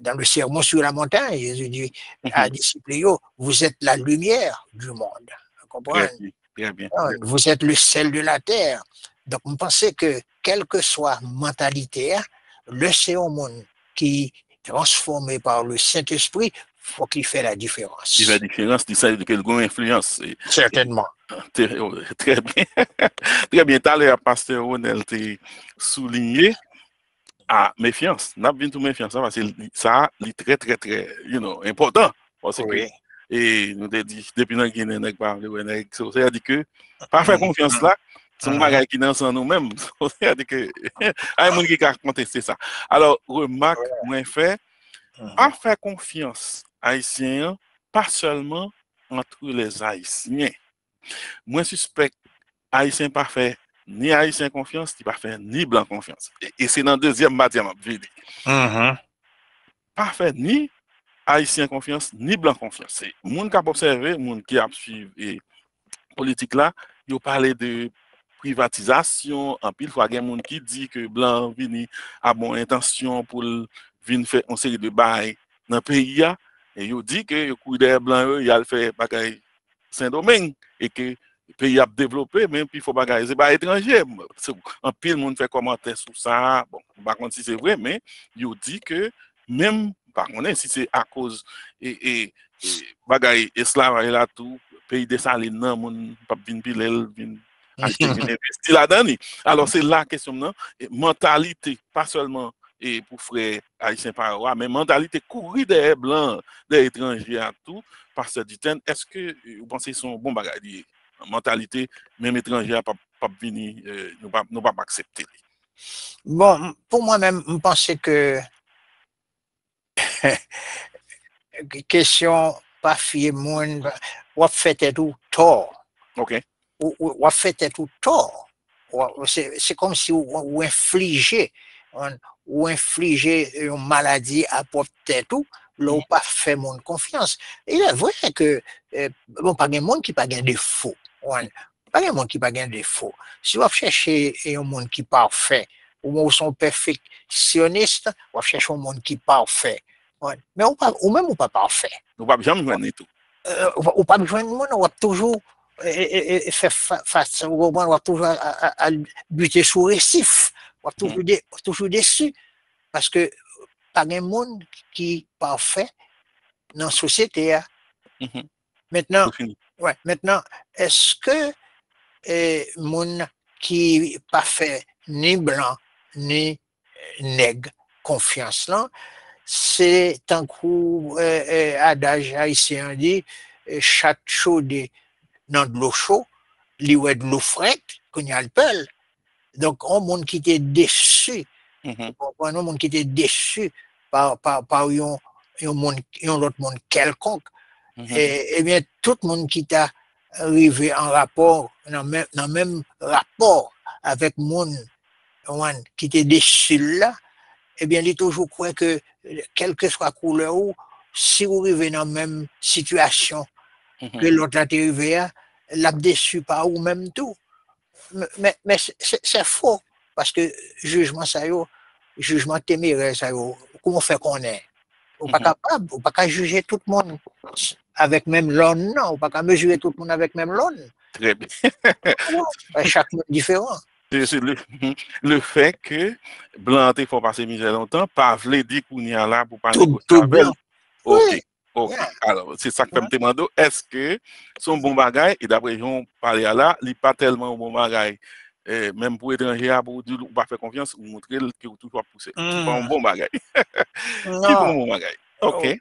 dans le sermon sur la montagne, Jésus dit à disciples, vous êtes la lumière du monde. Vous comprenez? Bien, bien. Vous êtes le sel de la terre. Donc, on pensait que, quelle que soit mentalité, le monde qui est transformé par le Saint-Esprit, il faut qu'il fasse la différence. Il fait la différence, il sait de quelle influence. Certainement. Très bien. Très bien. Tout à l'heure, Pasteur Ronel t'a souligné à méfiance. N'a pas tout méfiance, parce que ça, c'est très, très, très, important. Parce que, et nous avons dit, depuis que nous avons parlé, ça a dit que, pas faire confiance là, c'est un bagage qui est dans nous-mêmes. Ça a dit que, il y a des gens qui ont contesté ça. Alors, remarque, moi, fait, pas faire confiance haïtien, pas seulement entre les haïtiens. Moi, suspect, haïtien pas fait ni haïtien confiance, ni pas fait ni blanc confiance. Et c'est dans le deuxième matière, je vais dire. Pas fait ni haïtien confiance, ni blanc confiance. C'est le monde qui a observé, le monde qui a suivi la politique là, il a parlé de privatisation. En pile fois, il y a des gens qui disent que blanc vini a bonne intention pour venir faire une série de bails dans le pays. Et il dit que le coup des blancs, il a fait bagaille Saint-Domingue et que le pays a développé, même puis il faut bagaille, c'est pas étranger. En pile, le monde fait commentaire sur ça. Bon, par contre, si c'est vrai, mais il dit que même, par contre, si c'est à cause et bagaille esclavage là tout, pays des salines, non, mon pas vinn pilel, vinn acheter, vinn investir là-dedans. Alors, c'est la question, non? Mentalité, pas seulement et pour frère haïtien parois, mais mentalité courir des blancs, des étrangers à tout, parce que est-ce que vous pensez que c'est un bon bagage? Mentalité, même étranger à pas venir, nous pas accepter. Bon, pour moi-même, je pense que question pas fier monde, ou fait tout tort. OK. Ou fait tout tort. c'est comme si ou infliger une maladie à propre tête tout, là ou pas fait mon confiance. Il est vrai que bon pas de monde qui pas gain défaut. Pas de monde qui pas gain défaut. Si vous cherchez un monde qui parfait ou sont perfectionnistes, on cherche un monde qui parfait. Mais ou même ou pas parfait. Ou pas jamais joindre tout. Ou pas besoin de monde, on va toujours faire face, on va toujours à buter sous récif, on va toujours déçu, parce que pas de monde qui parfait dans la société. Maintenant, est-ce que monde qui pas fait ni blanc ni nègre confiance là, c'est un coup adage haïtien dit chat chaudé dans de l'eau chaude, li ouais de l'eau frette, qu'on y a le pel. Donc, un monde qui était déçu, un monde qui était déçu par un autre monde quelconque, et bien, tout le monde qui t'a arrivé en rapport, dans le même rapport avec le monde qui était déçu là, eh bien, il est toujours croit que, quelle que soit la couleur, si vous arrivez dans la même situation que l'autre a arrivé, l'a déçu par ou même tout. Mais c'est faux, parce que jugement ça y est, jugement téméraire ça y est, comment fait qu'on est? On n'est pas capable, on n'est pas capable de juger tout le monde avec même l'homme, non, on n'est pas capable de mesurer tout le monde avec même l'homme. Très bien. Chaque monde différent. C'est le fait que blanc il faut passer misère longtemps, pas vle dire qu'on y a là pour pas tout blanc. OK. Oui. OK. Alors, c'est ça que je me demande. Est-ce que son bon bagage, et d'après on parler là, il n'est pas tellement bon bagage. Même pour étranger, pour dire pas faire confiance, ou montrer que tout va pousser. Qui pas un bon bagage. Qui pas un bon bagage. OK.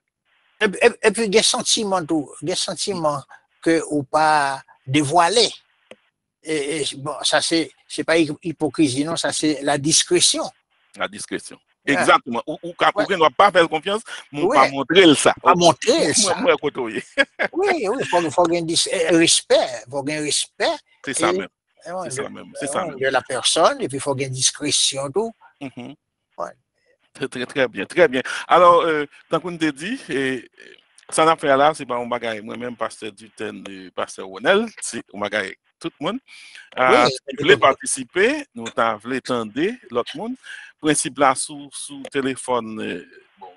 Et puis, des sentiments que ou pas dévoilés. Et bon, ça c'est pas hypocrisie, non, ça c'est la discrétion. La discrétion. Exactement. Ou ne doit pas faire confiance, mais pas montrer ça. Pas montrer ça. Oui, il faut gagner respect. Il faut gagner respect. C'est ça même. C'est ça même. C'est ça même. De la personne, et puis il faut gagner discrétion, tout. Très bien, très bien. Alors, tant qu'on te dit, ça n'a fait là, c'est pas un bagage. Moi-même, pasteur Dutton et pasteur Ronel, c'est un bagage tout le monde. Si vous voulez participer, nous voulons tendre l'autre monde. Principe là, sous téléphone,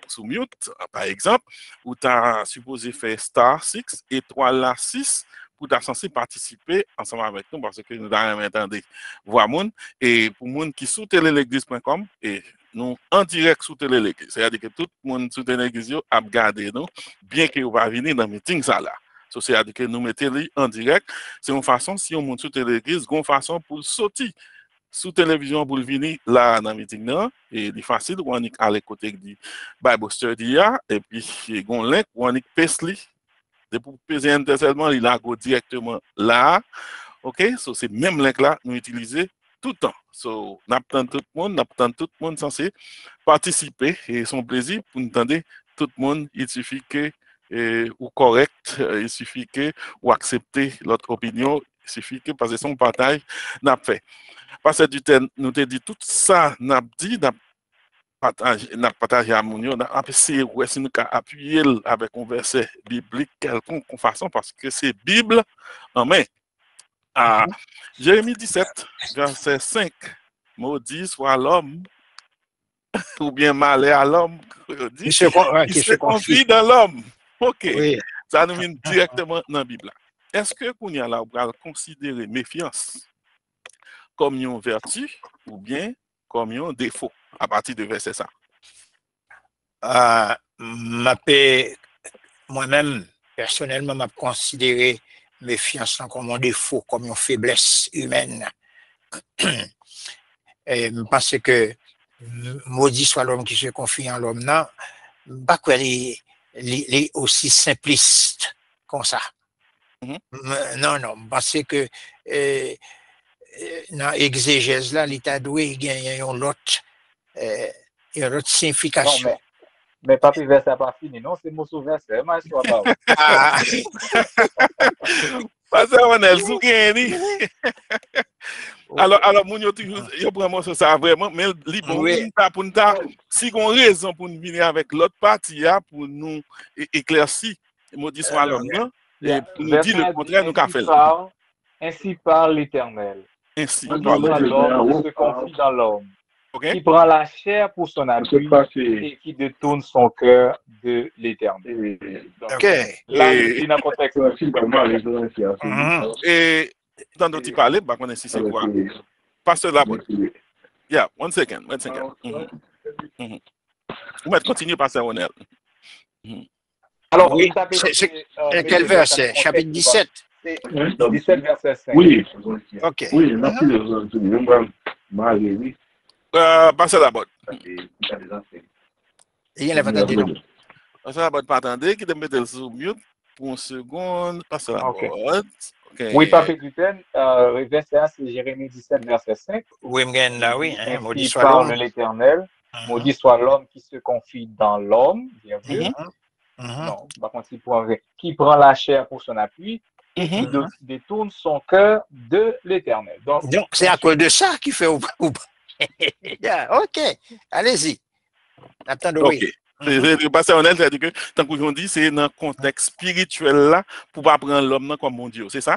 sous mute, par exemple, où tu as supposé faire star 6, étoile là 6, pour tu censé participer ensemble avec nous, parce que nous avons entendu voir monde. Et pour les gens qui sont sur téléléglise.com, et nous en direct sur téléléglise. C'est-à-dire que tout le monde sur téléléglise a regardé nous, bien que vous va venir dans le meeting ça là. C'est-à-dire que nous mettons en direct. C'est une façon, si on monte sur téléglise, une façon pour sortir sous télévision pour venir là dans le meeting là. Et c'est facile, on est à l'écoute du Bible Study et puis il y a un link, on est pesli. Et pour peser intéressement, il a directement là. OK? So, c'est même link là, nous utilisons tout le temps. So, nous attendons tout le monde censé participer et son plaisir pour nous entendre tout le monde. Il suffit que ou correct, il suffit que ou accepter l'autre opinion, il suffit que parce que son partage n'a fait. Parce que du temps, nous te dit tout ça, n'a dit, n'a partagé à mon n'a essayé ou si nous appuyer avec un verset biblique quelconque façon parce que c'est Bible en main. À Jérémie 17, verset 5, maudit soit l'homme ou bien malheur à l'homme qui se confie dans l'homme. OK. Oui. Ça nous mène directement dans la Bible. Est-ce que qu'on y a là, on va considérer méfiance comme une vertu ou bien comme un défaut à partir de verset ça? Moi-même, personnellement, m'a considéré méfiance comme un défaut, comme une faiblesse humaine. Et je pense que maudit soit l'homme qui se confie en l'homme, non, pas quoi il est aussi simpliste comme ça. Non, je pense que dans l'exégèse là, l'état doué, il y a une autre signification. Mais papi verset n'a pas fini, non? C'est mot sous verset, mais soit pas. Ah, Pasteur Onel, sou gen ni. Alors, moun yo toujours, yo prend ça vraiment, mais li bon oui. pour nous ta, si on raison pour nous venir avec l'autre partie là, pour nous éclaircir, maudit soit l'homme là, et pour nous dire le contraire, nous qu'a fait. Ainsi parle l'Éternel. Ainsi, Qui parle soit l'Éternel. l'homme qui se confie dans l'homme, OK? qui prend la chair pour son appui et qui détourne son cœur de l'Éternel. Donc, OK. là, Et- c'est dans le contexte. Mhm. Et dans notre parler, bah, on si c'est quoi? Pasteur Labot. Yeah, one second. Mhm. Vous mettez continuer, Pasteur Onel. Alors, Oui, il tapait, Quel verset? Chapitre 17. 17, verset 5. Oui, OK. oui, merci de vous Marie, Pasteur Labot. Il y en a pas entendu, non? Pasteur Labot, pas attendre, qui te mette sur mute pour une seconde. Pasteur Labot. OK. OK. Oui, Pape Duten, verset 1, c'est Jérémie 17, verset 5. Oui, m'gagne là, oui. Hein, maudit Ainsi soit parle l'homme. l'Éternel. Maudit soit l'homme qui se confie dans l'homme, bien sûr. Mhm. Non, par contre, qui prend la chair pour son appui et qui détourne son cœur de l'Éternel. Donc, C'est à cause de ça qu'il fait Yeah, OK. Allez-y. Attendez, OK. oui. Le pasteur Onel, c'est-à-dire que, tant qu'on dit, c'est dans le contexte spirituel là, pour pas prendre l'homme comme mon Dieu, c'est ça?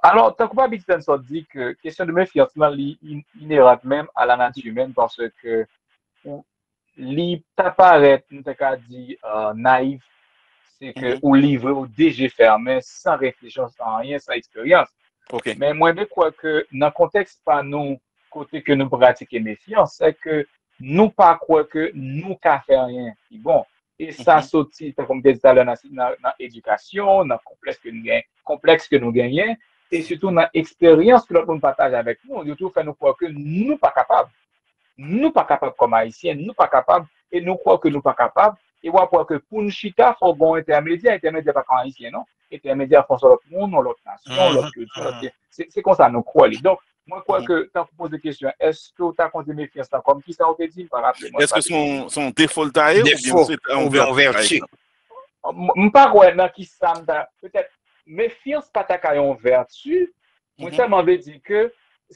alors, tant que Pape Duten dit que question de méfiance, inhérente même à la nature humaine parce que li t'apparaît, nous t'as dit, naïf, c'est que ou livré au DG fermé, sans réfléchir, sans rien, sans expérience. OK. Mais moi, je crois que dans le contexte pas nous, côté que nous pratiquons méfiance, c'est que nous pas croire que nous qu'à faire rien. Bon, et ça sorti, comme je disais tout à l'heure, dans l'éducation, dans le complexe que nous gagnons, et surtout dans l'expérience que l'autre monde partage avec nous, surtout fait nous croire que nous pas capables. Nous pas capables comme haïtiens, nous pas capables, et nous croyons que nous pas capables, et on croit que pour nous chita, il faut un intermédiaire pas comme haïtien, non? Intermédiaire, il faut l'autre monde, l'autre nation, l'autre culture. C'est comme ça nous croyons. Donc, moi, je crois que, quand tu poses des questions, est-ce que tu as compté méfiance comme qui ça on te dit, par rappel? Est-ce que son défaut taillé ou bien c'est ou bien vertu? Je ne sais pas dans qui ça peut-être méfiance pas ta caillon vertu, moi seulement veut dire que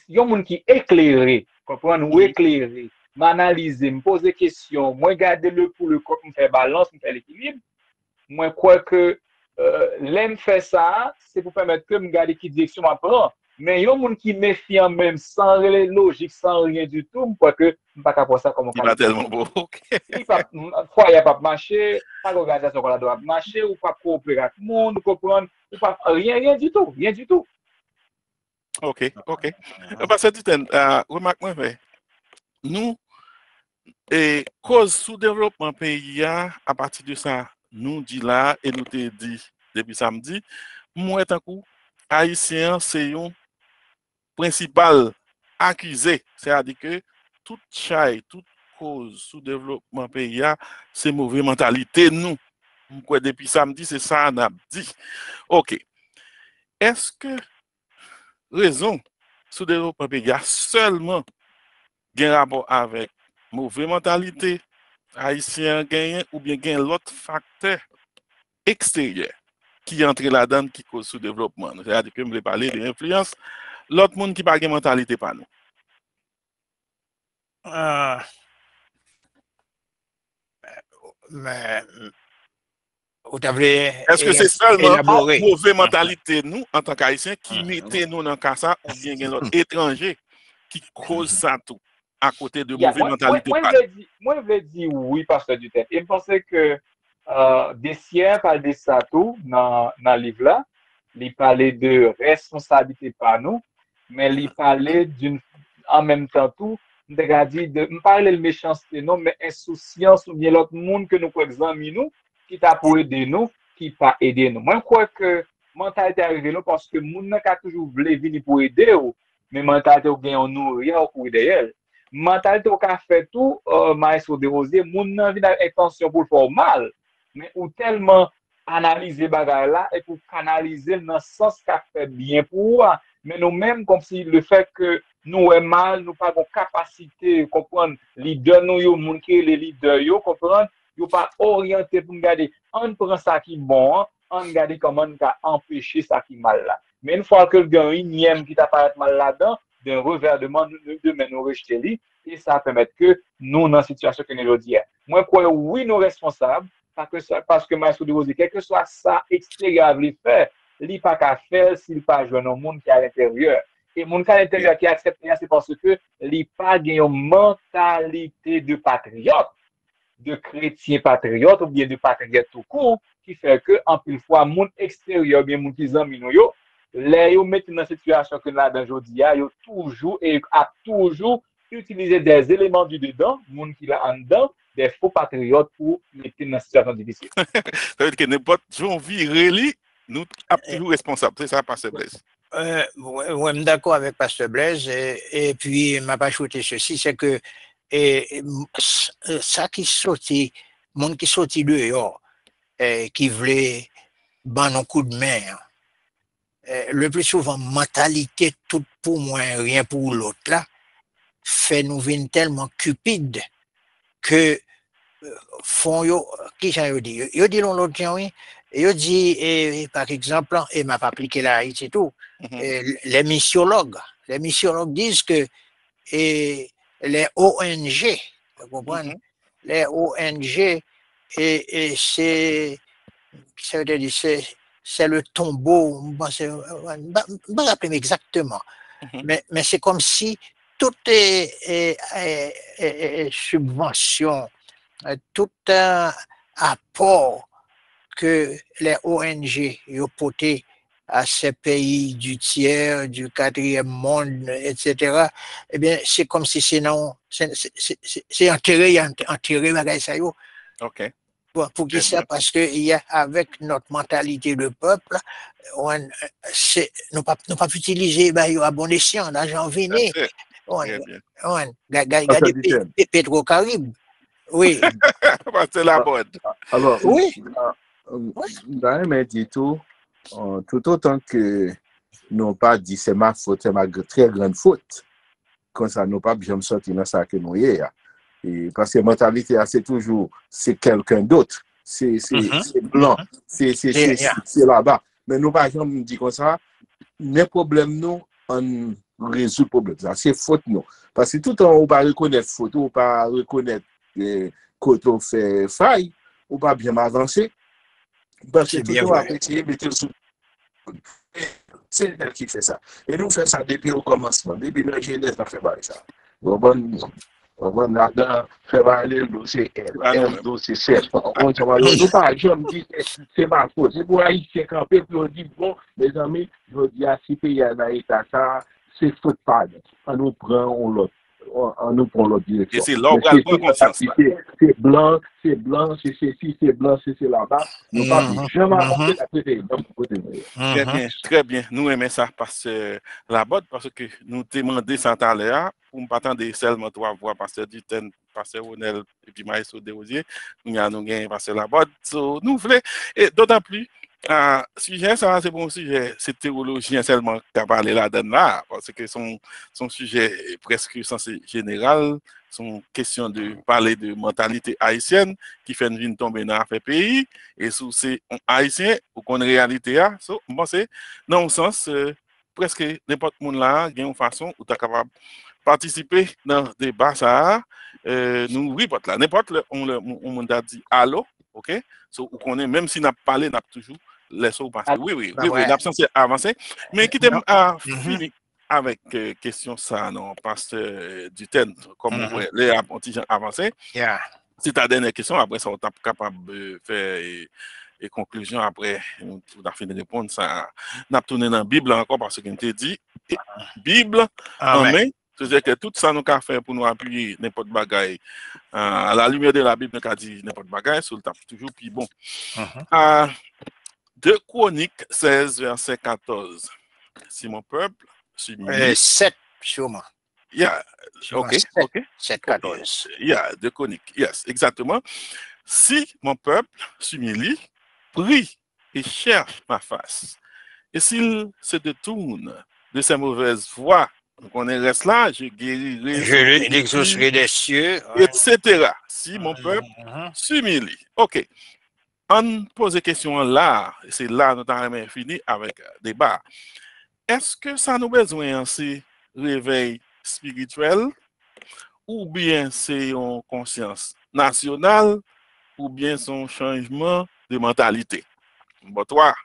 il y a un monde qui éclairé, comprendre ou éclairé, m'analyser, me poser des questions, moi garder le pour le corps, me faire balance, me faire l'équilibre. Moi crois que l'aime faire ça, c'est pour permettre que me garder qui direction m'apprend. Mais il y a un monde qui méfiant même sans logique, sans rien du tout, je crois que je ne peux pas faire ça comme on Il va tellement beau. il n'y a pas marché, pas d'organisation qu'on doit marcher, ou pas coopérer avec le monde, ou comprendre, ou pas rien du tout, rien du tout. OK. Parce que remarque-moi, nous, et cause sous-développement pays, à partir de ça, nous dit là, et nous te dit depuis samedi, moi, tant coup, Haïtien, c'est un principal accusé. C'est-à-dire que toute chaille, toute cause sous-développement pays, c'est mauvaise mentalité, nous. Depuis samedi, c'est ça, on a dit. OK. Est-ce que raison sous-développement pays seulement un rapport avec mauvaise mentalité haïtien gagnant ou bien gagne l'autre facteur extérieur qui entre là-dedans qui cause sous-développement? C'est-à-dire que je voulais parler de l'influence l'autre monde qui n'a pas de mentalité pas nous. Mais vous avez est-ce que c'est seulement élaboré mauvaise mentalité nous en tant qu'haïtiens qui mettez nous dans le ça ou bien l'autre étranger qui cause ça tout à côté de mauvaise mentalité? Moi, je veux dire oui, pasteur du tête. Et je pense que des siens parlent de ça tout dans le livre là. Il parlait de responsabilité par nous, mais il parlait en même temps tout, de parler de méchanceté, non, mais insouciance ou bien l'autre monde que nous pouvons examiner nous, qui t'a pour aider nous, qui pas aider nous. Moi, je crois que mentalité arrive nous parce que le monde n'a toujours voulu venir pour aider, mais mentalité ou gagne nourrir pour aider elle. Mentalité ou qu'a fait tout, maestro de Rosier, le monde n'a pas intention pour le faire mal, mais ou tellement analyser bagay là et pour canaliser dans le sens qu'a fait bien pour mais nous-mêmes, comme si le fait que nous sommes mal, nous n'avons pas de capacité de comprendre les leaders, nous, les leaders, comprendre, nous pas orienté pour nous garder. On prend ça qui est bon, on regarde comment on peut empêcher ça qui est mal là. Mais une fois que le gars énième qui t'apparaît mal là-dedans, d'un revers de main, nous rejeter lui, et ça permet que nous, dans la situation que nous aujourd'hui. Moi, je crois oui, nous responsables, parce que Maestro de Rosier, quel que soit ça extérieur, il fait, il n'y a pas qu'à faire s'il pas jouer dans le monde qui est à l'intérieur. Et le monde qui est à l'intérieur qui accepte, c'est parce que il n'y a pas une mentalité de patriote, de chrétien patriote, ou bien de patriote tout court, qui fait que, en plus fois, le monde extérieur, bien, le monde qui zami nous, les yo mettent dans cette situation que là dans aujourd'hui, yo toujours et a toujours utilisé des éléments du dedans, monde qui là en dedans, des faux patriotes pour mettre dans cette situation difficile. Ça veut dire que n'importe qui vire nous sommes toujours responsables. C'est ça, Pasteur Blaise. Oui, je suis d'accord avec Pasteur Blaise. Et puis, je m'a pas ajouté ceci, c'est que ça qui sorti, monde qui sorti dehors, qui voulait ban un coup de main, le plus souvent, mentalité tout pour moi, rien pour l'autre, là, fait nous venir tellement cupides que font yo, qui ça yo dit? Yo dit l'autre temps, oui. Yo dit, par exemple, et m'a pas appliqué là, Haïti et tout, les missiologues disent que les ONG, vous comprenez? Les ONG, et c'est, ça veut dire, c'est le tombeau, je ne sais pas rappeler exactement, mais c'est comme si tout est subvention, tout apport que les ONG ont porté à ces pays du tiers, du quatrième monde, etc., eh bien, c'est comme si c'est enterré, ça yo. OK. Pour qui ça? Parce que avec notre mentalité de peuple, nous ne pas utiliser à bon escient, l'argent véné. Regardez Pétro-Caraïbes. Oui. C'est la bonne. Alors, oui. Dans m'a dit tout autant que nous pas dit c'est ma faute, c'est ma très grande faute. Comme ça, nous pas bien sortir dans ça que nous y est. Et parce que la mentalité, c'est toujours, c'est quelqu'un d'autre. C'est blanc. C'est là-bas. Mais nous, par exemple, nous disons comme ça, les problèmes, nous, on résout le problème. C'est faute, nous. Parce que tout le temps, on ne va pas reconnaître faute, on ne va pas reconnaître quand on fait faille, on ne va pas bien avancer. Parce que tout le monde a essayé de mettre sous. C'est elle qui fait ça. Et nous faisons ça depuis au commencement. Depuis le jeunesse, on fait pas ça. On va faire aller le dossier elle. Le dossier c'est. Nous pas, je me dis, c'est ma faute. C'est pour Haïtien camper, puis on dit, bon, mes amis, je dis à si pays à l'état, ça, c'est faute pas. On nous prend l'autre. On nous prend l'autre direction. Et c'est l'ordre à bonne conscience. C'est blanc, c'est ceci, c'est blanc, c'est là-bas. Nous pas jamais avancer la côté. Très bien, très bien. Nous aimons ça parce que la botte, parce que nous demandons ça à l'heure, pour ne pas attendre seulement trois voix, Pasteur Duten, Pasteur Ronel et puis Maestro Desrosiers. Nous avons gagné Pasteur la botte. Nous voulons, et d'autant plus, sujet, ça, c'est bon sujet, c'est théologien seulement qui a parlé là-dedans, parce que son sujet est presque censé général, son question de parler de mentalité haïtienne qui fait une vie tomber dans le pays, et sous ces haïtiens, ou qu'on réalité a, bon, c'est dans le sens, presque n'importe qui là, il y a une façon où tu es capable de participer dans le débat, ça, nous, oui, là, n'importe on a dit allô, ok? So, ou qu'on est, même si n'a parlé, n'a toujours laissé passer. Oui, n'a censé avancer. Mais qui t'aime à finir avec question ça, non, Pasteur Duten, comme on voit, les apprentis avancés. C'est ta dernière question, après ça, on est capable de faire et conclusion, après, on a fini de répondre, ça, on a tourné dans la Bible encore, parce qu'on t'a dit, Bible en main, c'est-à-dire que tout ça, nous avons fait pour nous appuyer n'importe bagaille. À la lumière de la Bible, nous avons dit n'importe bagaille, sur le tape toujours, puis bon. 2 Chroniques 16, verset 14. Si mon peuple s'humilie. 7, sûrement. Yeah, ok. 7, 14. Yeah, 2 Chroniques, yes, exactement. Si mon peuple s'humilie, prie et cherche ma face, et s'il se détourne de ces mauvaises voies. Donc, on reste là, je guérirai, Je l'exaucerai des cieux. etc. Si mon peuple s'humilie. OK. On pose des questions là, c'est là nous avons fini avec le débat. Est-ce que ça nous a besoin de réveil spirituel ou bien c'est une conscience nationale ou bien son changement de mentalité? Bon, trois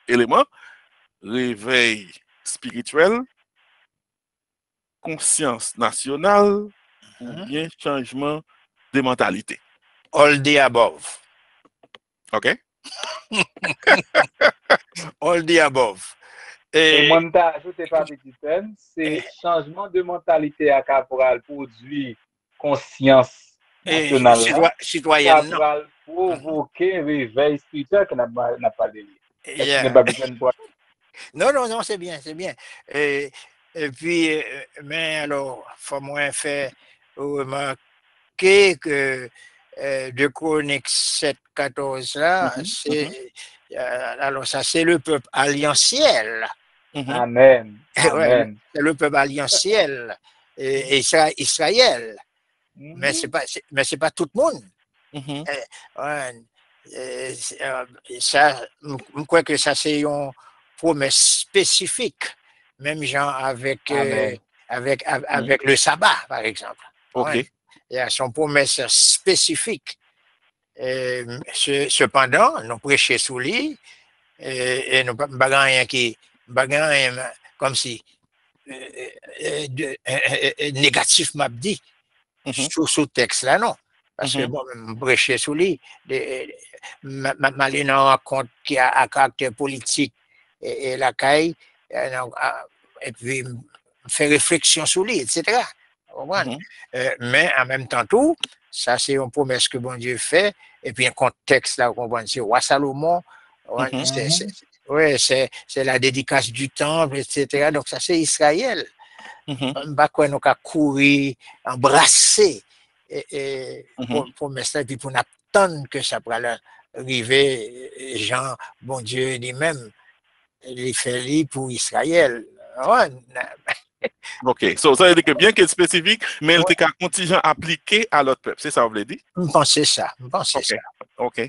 éléments, réveil spirituel, conscience nationale ou bien changement de mentalité. All the above. OK? All the above. Et moi, je ajouté par petit c'est changement de mentalité à Capral produit conscience nationale. Citoyenne. Capral provoquer réveil spirituel que n'a pas de Non, c'est bien. Et puis, mais alors, faut moins faire remarquer que de Chroniques 7-14 là, alors ça c'est le peuple alliantiel. Amen. Ouais, c'est le peuple alliantiel et Israël. Mais c'est pas tout le monde. Ça, je crois que ça c'est une promesse spécifique, même genre avec le sabbat par exemple. Okay. Il y a son promesse spécifique. Cependant, nous prêchons sous lui et nous pas rien qui comme si négatif m'a dit sur ce texte là non. Parce que bon, prêcher sous lui, malin en rencontre qui a un caractère politique et la caille, et puis faire réflexion sur lui, etc. Mais en même temps, tout, ça c'est une promesse que bon Dieu fait, et puis un contexte là, on comprend, c'est roi Salomon, c'est la dédicace du temple, etc. Donc ça c'est Israël. Bah quoi, nous avons couru, embrassé. Pour mettre ça, puis pour attendre que ça pourra arriver, Jean, bon Dieu lui-même, il fait pour Israël. OK. So, ça veut dire que bien qu'il est spécifique, mais il est un contingent appliqué à l'autre peuple. C'est ça, vous voulez dire? Je pense ça. OK.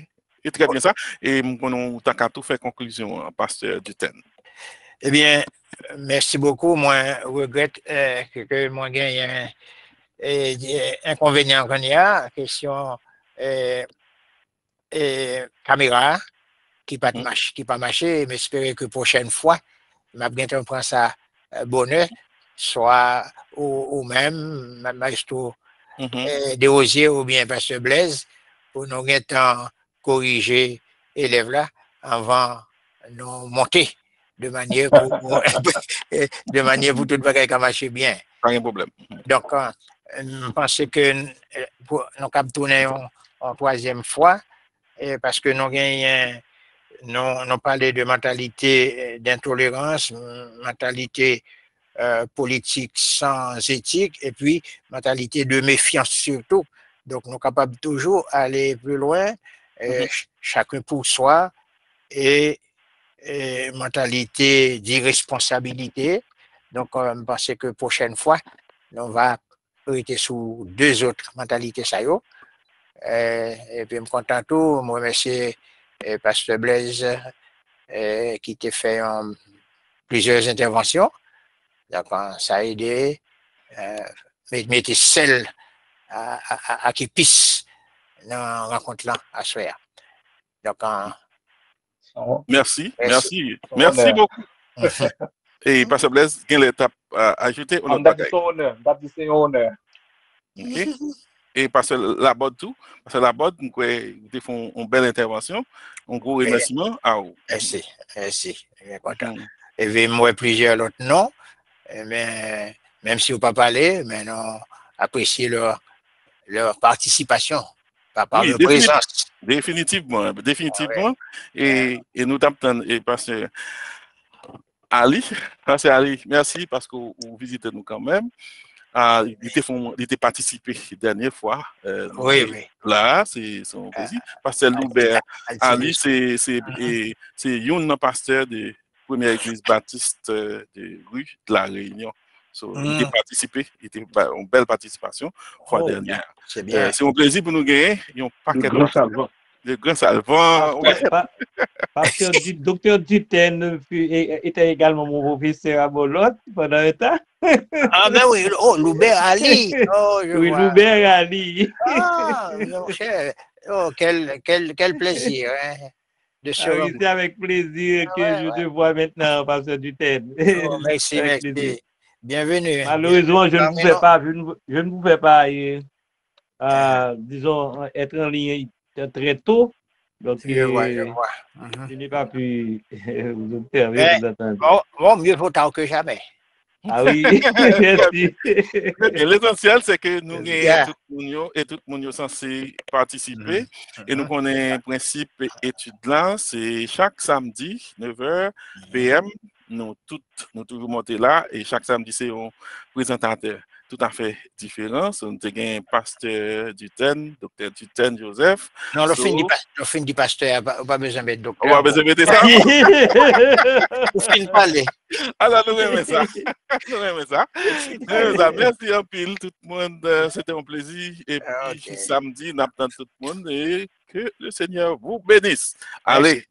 Et très bien ça. Et nous avons tout fait conclusion, pasteur Dutton. Eh bien, merci beaucoup. Moi, je regrette que moi, gagne inconvénient qu'on y a, question caméra qui pas marché, mais j'espère que prochaine fois, m'a bientôt prendre ça bonheur, soit ou même maestro Desrosiers ou bien pasteur Blaise, pour nous corriger élèves là avant nous monter de manière pour tout bagage qui marche bien. Pas de problème. Donc, je pense que nous avons tourné en troisième fois parce que nous parlé de mentalité d'intolérance, mentalité politique sans éthique et puis mentalité de méfiance surtout. Donc, nous sommes capables toujours aller plus loin, chacun pour soi et mentalité d'irresponsabilité. Donc, je pense que prochaine fois, on va être sous deux autres mentalités. Et puis, je suis content tout. Moi, remercie Pasteur Blaise qui t'a fait plusieurs interventions. Donc, ça a aidé. Mais il était seul à qui pisse dans la rencontre là à soir. Donc, merci beaucoup. Et Pasteur Blaise, quelle étape ajouter au notre honneur. Et Pasteur Laborde tout, Pasteur Laborde, nous avons une belle intervention, un gros remerciement à vous. Merci. Content. Et puis, moi, plusieurs autres noms, mais même si vous ne pas parlé, mais non, apprécier leur participation. Par leur présence. Définitivement. Et nous t'attendons, et Pasteur Ali, merci parce que vous visitez nous quand même. Il était participé la dernière fois. Oui. Là, c'est son plaisir. Pasteur Loubert Ali, c'est un pasteur de première église baptiste de rue de la Réunion. So, il a participé, il était une belle participation fois dernière. C'est bien. C'est un plaisir pour nous gagner. Ils ont pas Le grand savant. Le grand salvant. Docteur Dutène était également mon professeur à Bolot pendant un temps. Ah ben oui, Loubert Ali. Oh, oui, Loubert Ali. Ah, mon cher. Oh, quel plaisir hein, de se oui, c'est avec plaisir que je te vois maintenant, pasteur Dutène. Oh, merci. Bienvenue. Malheureusement, je ne pouvais pas, disons, être en ligne très tôt. Donc, je vois. Je n'ai pas pu vous observer, vous attendre. Bon, mieux vaut tard que jamais. Ah oui, merci. L'essentiel, c'est que nous tout le monde est censé participer. Et nous connaissons le principe étude là, c'est chaque samedi, 9h PM, nous toujours monter là, et chaque samedi, c'est un présentateur tout à fait différent. Nous avons un pasteur Dutène, docteur Dutène Joseph. Non, le fin du pasteur, on n'a pas besoin d'être docteur. On n'a pas besoin de ça. On fin de parler. Alors, nous aimons ça. Merci un pile, tout le monde. C'était un plaisir. Et puis, samedi, nous attendons tout le monde et que le Seigneur vous bénisse. Allez.